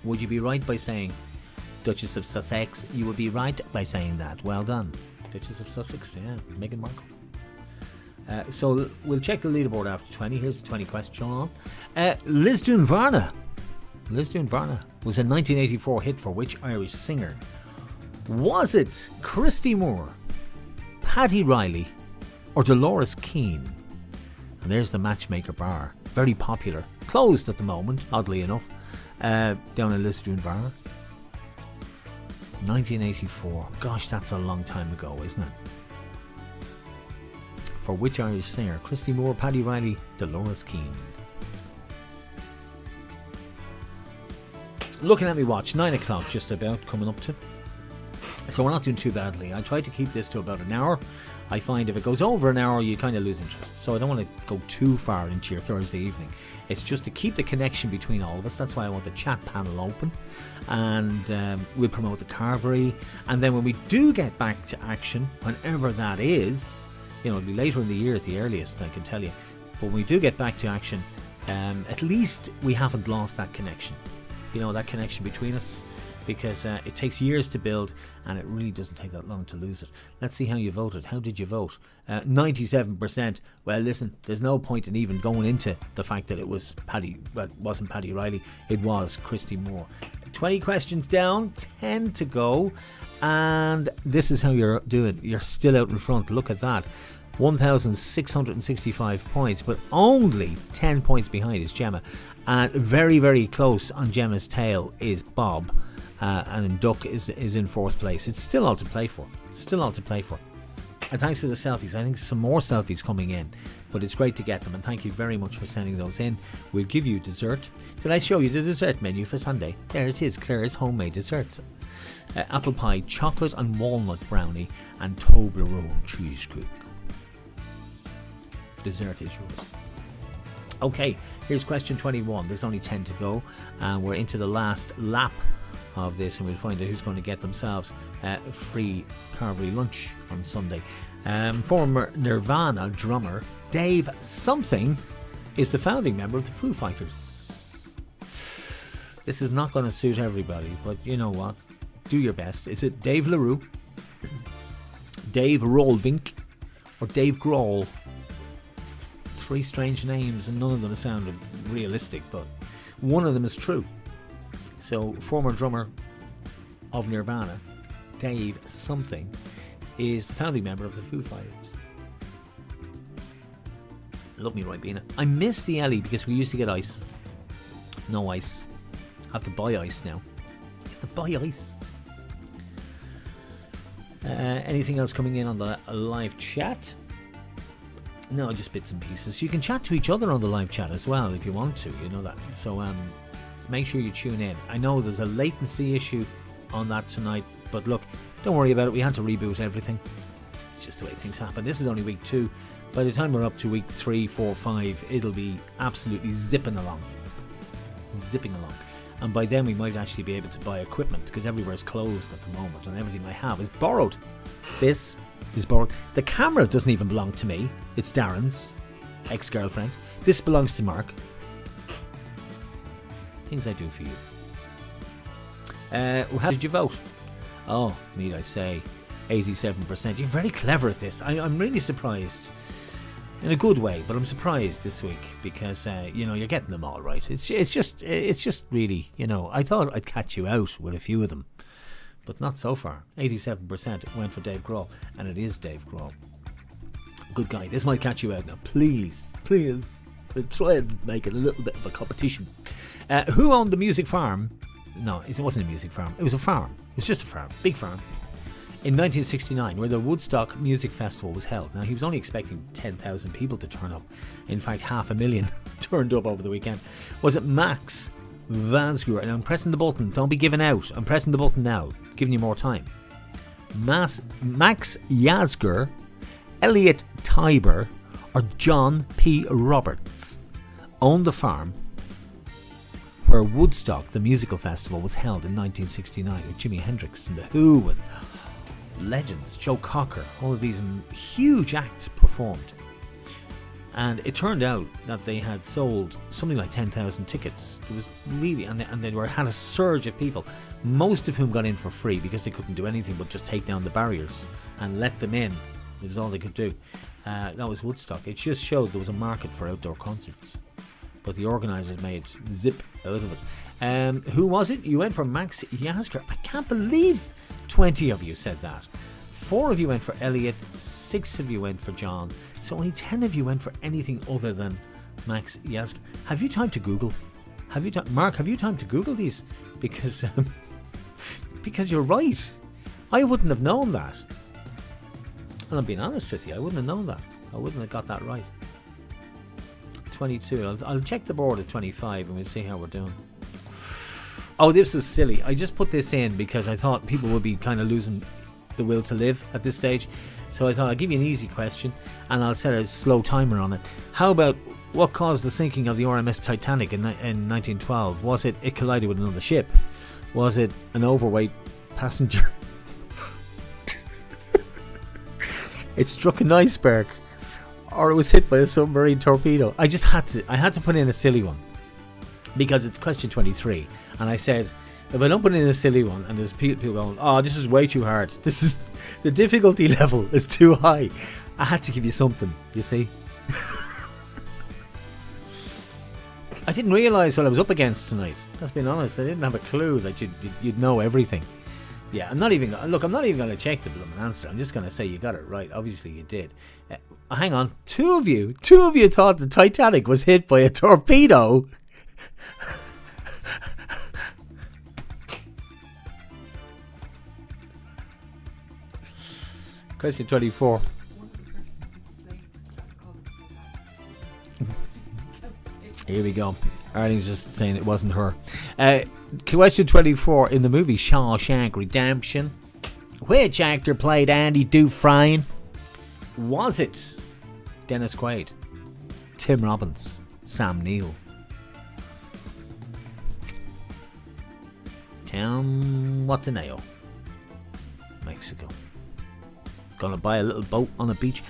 Would you be right by saying Duchess of Sussex? You would be right by saying that. Well done. Duchess of Sussex, yeah. Meghan Markle. So we'll check the leaderboard after 20. Here's the 20 question. Liz Doon-Varna. Liz Doon-Varna was a 1984 hit for which Irish singer? Was it Christy Moore, Paddy Riley, or Dolores Keane? And there's the matchmaker bar. very popular. Closed at the moment, oddly enough, down in Lisdoonvarna. 1984. Gosh, that's a long time ago, isn't it? For which Irish singer? Christy Moore, Paddy Riley, Dolores Keane. Looking at me watch, 9 o'clock just about coming up to. So we're not doing too badly. I try to keep this to about an hour. I find if it goes over an hour, you kind of lose interest. So I don't want to go too far into your Thursday evening. It's just to keep the connection between all of us. That's why I want the chat panel open. And we'll promote the carvery. And then when we do get back to action, whenever that is, it'll be later in the year at the earliest, I can tell you. But when we do get back to action, at least we haven't lost that connection. That connection between us. Because it takes years to build, and it really doesn't take that long to lose it. Let's see how you voted. How did you vote? 97%. Well, listen, there's no point in even going into the fact that it wasn't Paddy Riley. It was Christy Moore. 20 questions down, 10 to go, and this is how you're doing. You're still out in front. Look at that. 1,665 points, but only 10 points behind is Gemma. And very, very close on Gemma's tail is Bob. And Duck is in 4th place. It's still all to play for. And thanks for the selfies. I think some more selfies coming in, but it's great to get them. And thank you very much for sending those in. We'll give you dessert. Did I show you the dessert menu for Sunday? There it is. Claire's homemade desserts. Apple pie, chocolate and walnut brownie, and Toblerone cheesecake. Dessert is yours. Okay, here's question 21. There's only 10 to go, and we're into the last lap of this, and we'll find out who's going to get themselves free carvery lunch on Sunday. Former Nirvana drummer Dave Something is the founding member of the Foo Fighters. This is not going to suit everybody, but you know what? Do your best. Is it Dave LaRue, Dave Rolvink, or Dave Grohl? 3 strange names, and none of them sound realistic, but one of them is true. So, former drummer of Nirvana, Dave Something, is the founding member of the Foo Fighters. Love me right, Bina. I miss the Elly because we used to get ice. No ice. Have to buy ice now. Have to buy ice. Anything else coming in on the live chat? No, just bits and pieces. You can chat to each other on the live chat as well if you want to. You know that. So, make sure you tune in. I know there's a latency issue on that tonight, but look, don't worry about it. We had to reboot everything. It's just the way things happen. This is only week 2. By the time we're up to week 3, 4, 5, it'll be absolutely zipping along. And by then we might actually be able to buy equipment, because everywhere's closed at the moment and everything I have is borrowed. This is borrowed. The camera doesn't even belong to me. It's Darren's ex-girlfriend. This belongs to Mark. Things I do for you. How did you vote? Oh, need I say, 87%. You're very clever at this. I'm really surprised, in a good way, but I'm surprised this week because you're getting them all right. It's just really, I thought I'd catch you out with a few of them, but not so far. 87% went for Dave Grohl, and it is Dave Grohl. Good guy. This might catch you out now. Please, try and make it a little bit of a competition. Who owned the music farm? No, it wasn't a music farm. It was a farm. It was just a farm. Big farm. In 1969, where the Woodstock Music Festival was held. Now, he was only expecting 10,000 people to turn up. In fact, 500,000 turned up over the weekend. Was it Max Vansgur? And I'm pressing the button. Don't be giving out. I'm pressing the button now. Giving you more time. Max Yazgur, Elliot Tiber, or John P. Roberts owned the farm where Woodstock, the musical festival, was held in 1969 with Jimi Hendrix and The Who and legends, Joe Cocker. All of these huge acts performed. And it turned out that they had sold something like 10,000 tickets. There was really, and they had a surge of people, most of whom got in for free because they couldn't do anything but just take down the barriers and let them in. It was all they could do. That was Woodstock. It just showed there was a market for outdoor concerts. But the organisers made zip out of it. Who was it? You went for Max Yazgur. I can't believe 20 of you said that. 4 of you went for Elliot. 6 of you went for John. So only 10 of you went for anything other than Max Yasker. Have you time to Google? Mark, have you time to Google these? Because you're right. I wouldn't have known that. And I'm being honest with you, I wouldn't have known that. I wouldn't have got that right. 22. I'll check the board at 25 and we'll see how we're doing. Oh, this was silly. I just put this in because I thought people would be kind of losing the will to live at this stage. So I thought I'd give you an easy question and I'll set a slow timer on it. How about what caused the sinking of the RMS Titanic in 1912? Was it collided with another ship? Was it an overweight passenger? It struck an iceberg? Or it was hit by a submarine torpedo? I had to put in a silly one because it's question 23 and I said if I don't put in a silly one and there's people going, oh, this is way too hard, this is the difficulty level is too high, I had to give you something, you see. I didn't realise what I was up against tonight. Let's be honest, I didn't have a clue that you'd know everything. Yeah, I'm not even going to check the blooming answer. I'm just going to say you got it right. Obviously you did. Hang on, two of you thought the Titanic was hit by a torpedo. Question 24. Here we go. Arlene's just saying it wasn't her. Question 24. In the movie Shawshank Redemption, which actor played Andy Dufresne? Was it Dennis Quaid, Tim Robbins, Sam Neill? Tim Watanabe, Mexico. Gonna buy a little boat on a beach.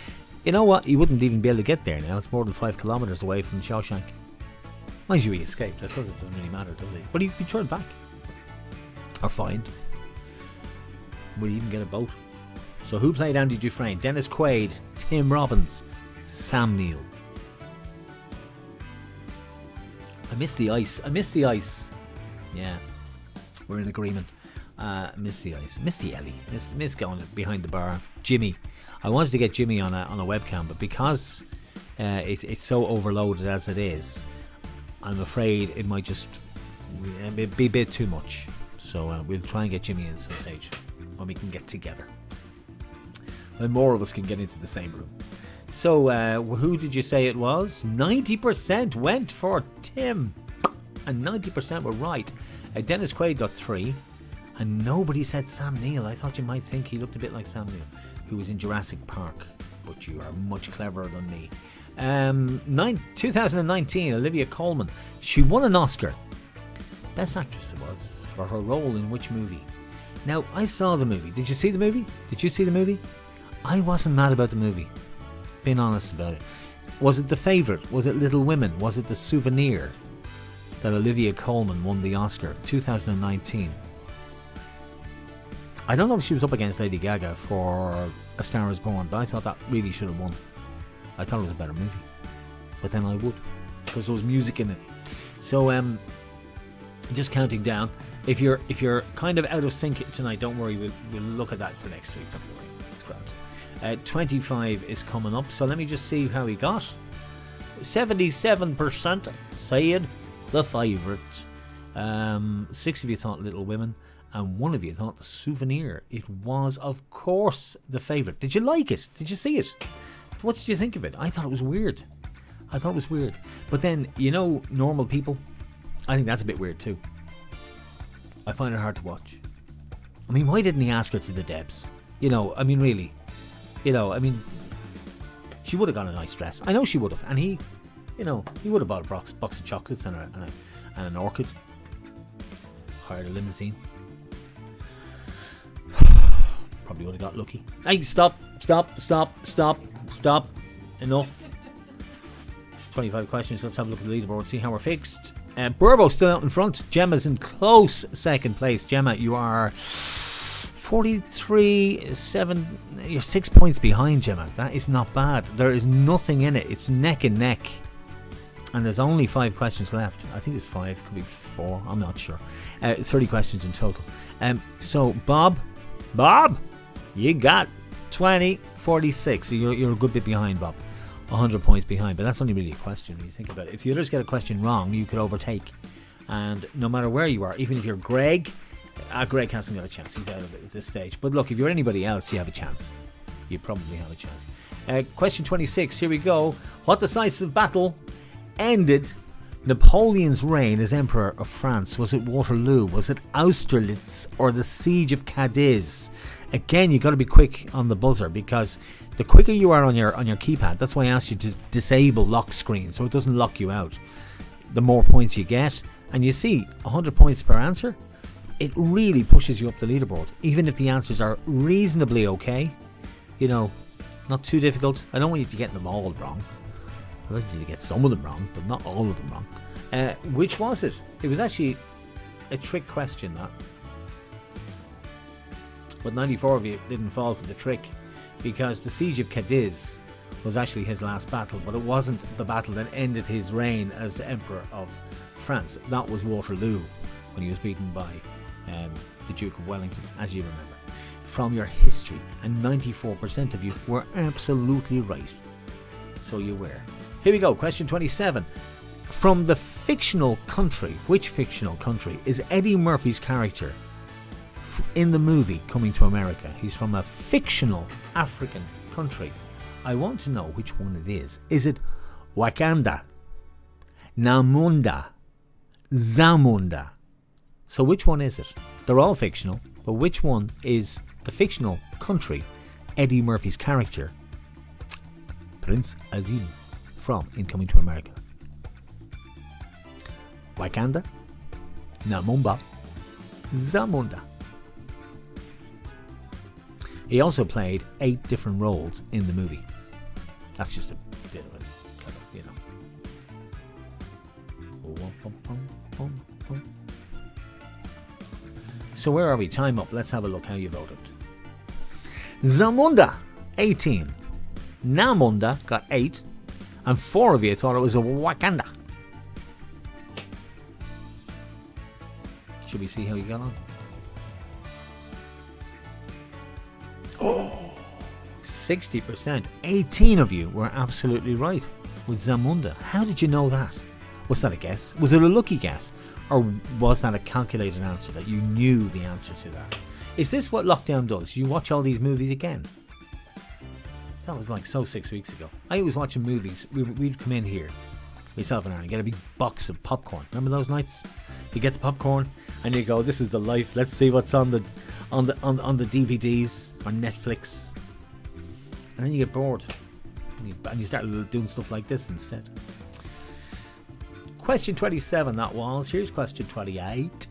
You know what? He wouldn't even be able to get there now. It's more than 5 kilometres away from Shawshank. Mind you, he escaped. I suppose it doesn't really matter, does he? But he'd be turned back. Or fined. Would he even get a boat? So who played Andy Dufresne? Dennis Quaid, Tim Robbins, Sam Neill. I miss the ice. Yeah. We're in agreement. Miss the ice. Miss the Elly. Miss going behind the bar. Jimmy. I wanted to get Jimmy on a webcam, but because it's so overloaded as it is, I'm afraid it might just be a bit too much. So we'll try and get Jimmy in some stage when we can get together. When more of us can get into the same room. So who did you say it was? 90% went for Tim. And 90% were right. Dennis Quaid got 3. And nobody said Sam Neill. I thought you might think he looked a bit like Sam Neill, who was in Jurassic Park. But you are much cleverer than me. 2019, Olivia Colman. She won an Oscar. Best Actress it was. For her role in which movie? Now, I saw the movie. Did you see the movie? Did you see the movie? I wasn't mad about the movie. Being honest about it. Was it The Favourite? Was it Little Women? Was it The Souvenir? That Olivia Colman won the Oscar 2019. I don't know if she was up against Lady Gaga for A Star Is Born, but I thought that really should have won. I thought it was a better movie, but then I would, because there was music in it. So just counting down. If you're kind of out of sync tonight, don't worry, we'll look at that for next week. Don't worry, it's grand. 25 is coming up, so let me just see how he got. 77% said The Favourite. 6 of you thought Little Women, and 1 of you thought The Souvenir. It was, of course, The Favourite. Did you like it? Did you see it? What did you think of it? I thought it was weird. But then, normal people, I think that's a bit weird too. I find it hard to watch. I mean, why didn't he ask her to the Debs? Really. She would have got a nice dress. I know she would have. And he would have bought a box of chocolates and an orchid. Hired a limousine. Probably would have got lucky. Hey, stop. Enough. 25 questions. Let's have a look at the leaderboard, see how we're fixed. Burbo's still out in front. Gemma's in close second place. Gemma, you are 43-7. You're 6 points behind, Gemma. That is not bad. There is nothing in it. It's neck and neck. And there's only 5 questions left. I think it's 5. Could be 4. I'm not sure. 30 questions in total. So, Bob, you got 20-46. So you're a good bit behind, Bob. 100 points behind. But that's only really a question when you think about it. If the others get a question wrong, you could overtake. And no matter where you are, even if you're Greg, Greg hasn't got a chance. He's out of it at this stage. But look, if you're anybody else, you have a chance. You probably have a chance. Question 26, here we go. What decisive battle ended Napoleon's reign as Emperor of France? Was it Waterloo? Was it Austerlitz? Or the Siege of Cadiz? Again, you've got to be quick on the buzzer, because the quicker you are on your keypad, that's why I asked you to disable lock screen so it doesn't lock you out. The more points you get, and you see 100 points per answer, it really pushes you up the leaderboard. Even if the answers are reasonably okay, you know, not too difficult. I don't want you to get them all wrong. I want you to get some of them wrong, but not all of them wrong. Which was it? It was actually a trick question, that. But 94 of you didn't fall for the trick, because the Siege of Cadiz was actually his last battle, but it wasn't the battle that ended his reign as Emperor of France. That was Waterloo, when he was beaten by the Duke of Wellington, as you remember from your history. And 94% of you were absolutely right. So you were. Here we go, question 27. From the fictional country, which fictional country is Eddie Murphy's character in the movie Coming to America? He's from a fictional African country. I want to know which one it is. Is it Wakanda, Namunda, Zamunda? So which one is it? They're all fictional, but which one is the fictional country Eddie Murphy's character, Prince Azim, from in Coming to America? Wakanda, Namumba, Zamunda. He also played 8 different roles in the movie. That's just a bit of a kind of, you know. So where are we? Time up. Let's have a look how you voted. Zamunda, 18. Namunda got 8. And 4 of you thought it was a Wakanda. Should we see how you got on? Oh, 60%. 18 of you were absolutely right with Zamunda. How did you know that? Was that a guess? Was it a lucky guess? Or was that a calculated answer that you knew the answer to that? Is this what lockdown does? You watch all these movies again? That was like 6 weeks ago. I was watching movies. We'd come in here, myself and Aaron, get a big box of popcorn. Remember those nights? You get the popcorn and you go, "This is the life. Let's see what's on the DVDs or Netflix." And then you get bored and you start doing stuff like this instead. Question 27 that was. Here's question 28.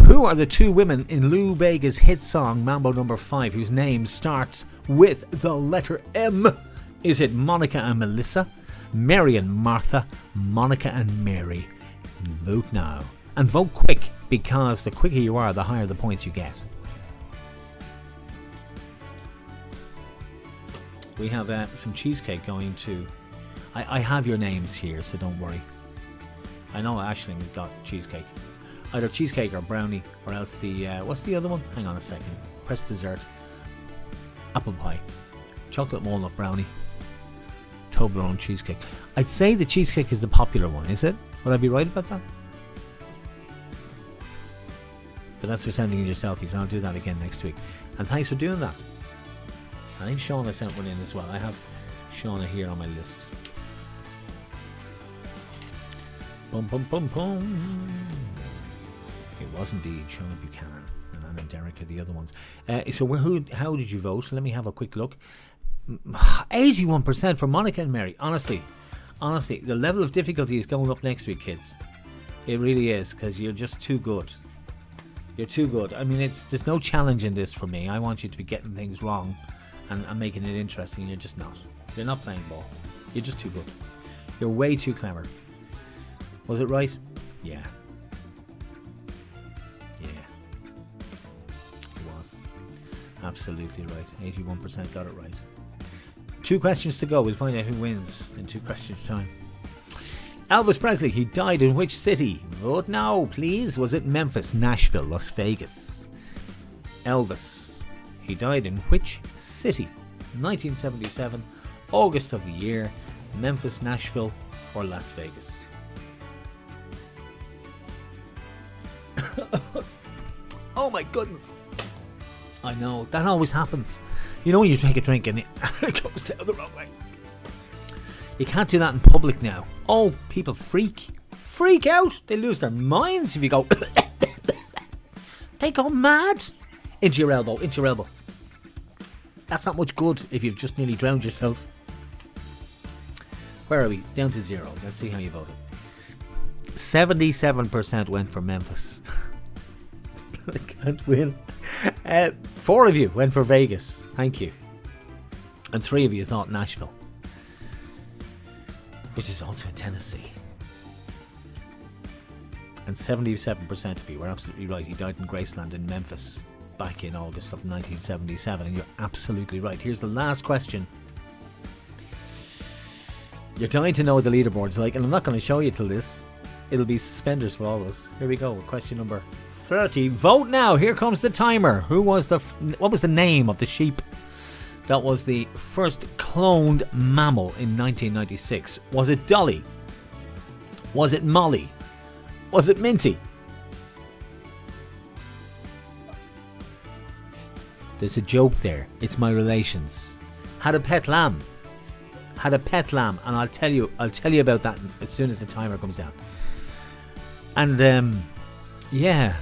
Who are the 2 women in Lou Bega's hit song Mambo No. 5 whose name starts with the letter M? Is it Monica and Melissa, Mary and Martha, Monica and Mary? Vote now. And vote quick, because the quicker you are, the higher the points you get. We have some cheesecake going to... I have your names here, so don't worry. I know Aisling got cheesecake. Either cheesecake or brownie, or else the... what's the other one? Hang on a second. Press dessert. Apple pie. Chocolate walnut brownie. Toblerone cheesecake. I'd say the cheesecake is the popular one, is it? Would I be right about that? But that's for sending in your selfies. I'll do that again next week. And thanks for doing that. I think Shauna sent one in as well. I have Shauna here on my list. Bum bum bum bum. It was indeed Shauna Buchanan and Anna and Derek are the other ones. So how did you vote? Let me have a quick look. 81% for Monica and Mary. Honestly, the level of difficulty is going up next week, kids. It really is, because you're just too good. You're too good. I mean, there's no challenge in this for me. I want you to be getting things wrong and making it interesting, and you're just not. You're not playing ball. You're just too good. You're way too clever. Was it right? Yeah. Yeah. It was. Absolutely right. 81% got it right. 2 questions to go. We'll find out who wins in 2 questions' time. Elvis Presley, he died in which city? Vote now, please. Was it Memphis, Nashville, Las Vegas? Elvis, he died in which city? 1977 August of the year, Memphis, Nashville, or Las Vegas? Oh my goodness. I know, that always happens. You know when you take a drink and it goes down the wrong way. You can't do that in public now. Oh, people freak out. They lose their minds if you go. They go mad. Into your elbow. That's not much good if you've just nearly drowned yourself. Where are we? Down to 0. Let's see how you voted. 77% went for Memphis. I can't win. 4 of you went for Vegas. Thank you. And 3 of you thought Nashville, which is also in Tennessee. And 77% of you were absolutely right. He died in Graceland in Memphis back in August of 1977. And you're absolutely right. Here's the last question. You're dying to know what the leaderboard's like, and I'm not going to show you till this. It'll be suspenders for all of us. Here we go. Question number 30. Vote now. Here comes the timer. What was the name of the sheep that was the first cloned mammal in 1996? Was it Dolly? Was it Molly? Was it Minty? There's a joke there. It's my relations. Had a pet lamb, and I'll tell you about that as soon as the timer comes down. And yeah,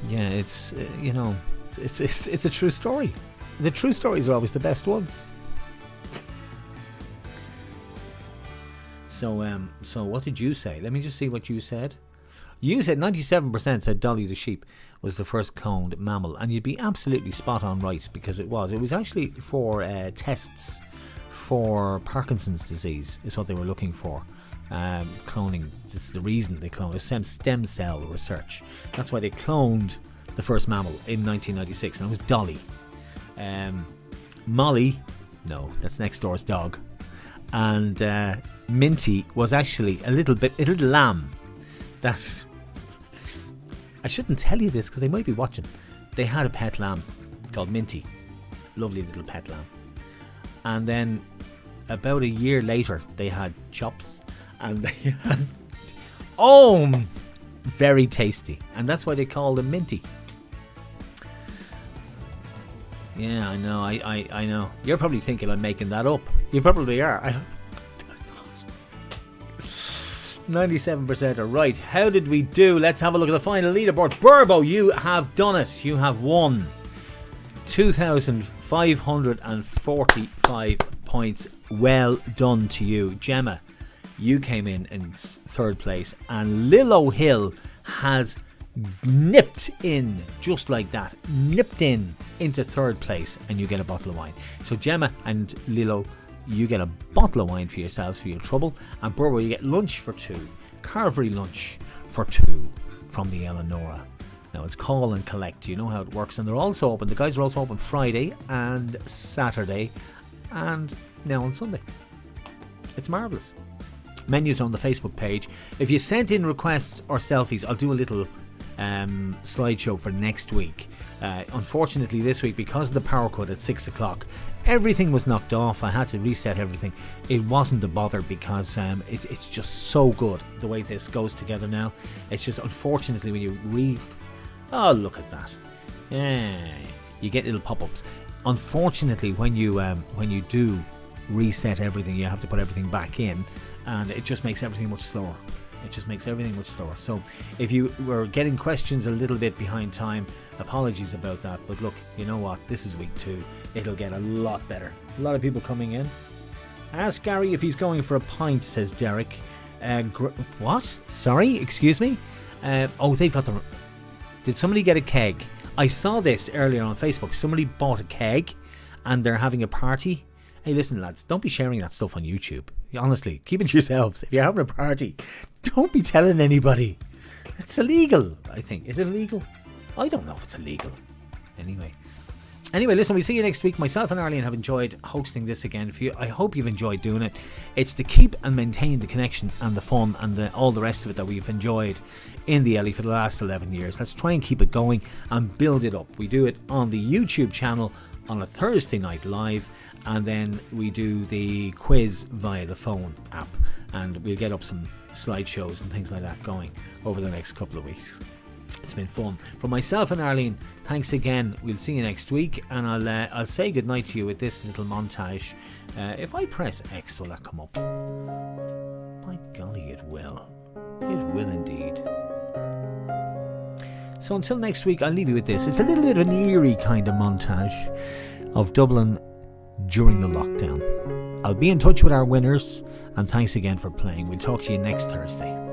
it's it's a true story. The true stories are always the best ones. So what did you say? Let me just see what you said. You said 97% said Dolly the sheep was the first cloned mammal, and you'd be absolutely spot on right, because it was. It was actually for tests for Parkinson's disease is what they were looking for. Cloning, this is the reason they cloned. It was stem cell research. That's why they cloned the first mammal in 1996, and it was Dolly. Molly, no, that's next door's dog, and Minty was actually a little lamb that I shouldn't tell you this because they might be watching. They had a pet lamb called Minty, lovely little pet lamb, and then about a year later they had Chops, and they had very tasty, and that's why they called him Minty. Yeah, I know. I know. You're probably thinking I'm making that up. You probably are. 97% are right. How did we do? Let's have a look at the final leaderboard. Burbo, you have done it. You have won 2,545 points. Well done to you. Gemma, you came in 3rd place, and Lilo Hill has nipped in just like that. Nipped into 3rd place, and you get a bottle of wine. So Gemma and Lilo, you get a bottle of wine for yourselves for your trouble, and Burbo, you get lunch for 2, carvery lunch for 2 from the Eleonora. Now it's call and collect, you know how it works, and they're also open. The guys are also open Friday and Saturday, and now on Sunday. It's marvellous. Menus on the Facebook page. If you sent in requests or selfies, I'll do a little slideshow for next week. Unfortunately this week, because of the power cut at 6 o'clock, everything was knocked off. I had to reset everything. It wasn't a bother because it's just so good the way this goes together now. It's just, unfortunately, when you oh, look at that. Yeah, you get little pop-ups. Unfortunately, when you do reset everything, you have to put everything back in, and it just makes everything much slower. So if you were getting questions a little bit behind time, apologies about that. But look, you know what? This is week 2. It'll get a lot better. A lot of people coming in. Ask Gary if he's going for a pint, says Derek. What? Sorry? Excuse me? They've got the... Did somebody get a keg? I saw this earlier on Facebook. Somebody bought a keg and they're having a party. Hey, listen, lads, don't be sharing that stuff on YouTube. Honestly, keep it to yourselves. If you're having a party, don't be telling anybody. It's illegal, I think. Is it illegal? I don't know if it's illegal. Anyway, listen, we'll see you next week. Myself and Arlene have enjoyed hosting this again for you. I hope you've enjoyed doing it. It's to keep and maintain the connection and the fun and all the rest of it that we've enjoyed in the Elly for the last 11 years. Let's try and keep it going and build it up. We do it on the YouTube channel on a Thursday night live, and then we do the quiz via the phone app, and we'll get up some slideshows and things like that going over the next couple of weeks. It's been fun. From myself and Arlene, thanks again. We'll see you next week, and I'll say goodnight to you with this little montage. If I press X, will that come up? By golly, it will. It will indeed. So until next week, I'll leave you with this. It's a little bit of an eerie kind of montage of Dublin during the lockdown. I'll be in touch with our winners, and thanks again for playing. We'll talk to you next Thursday.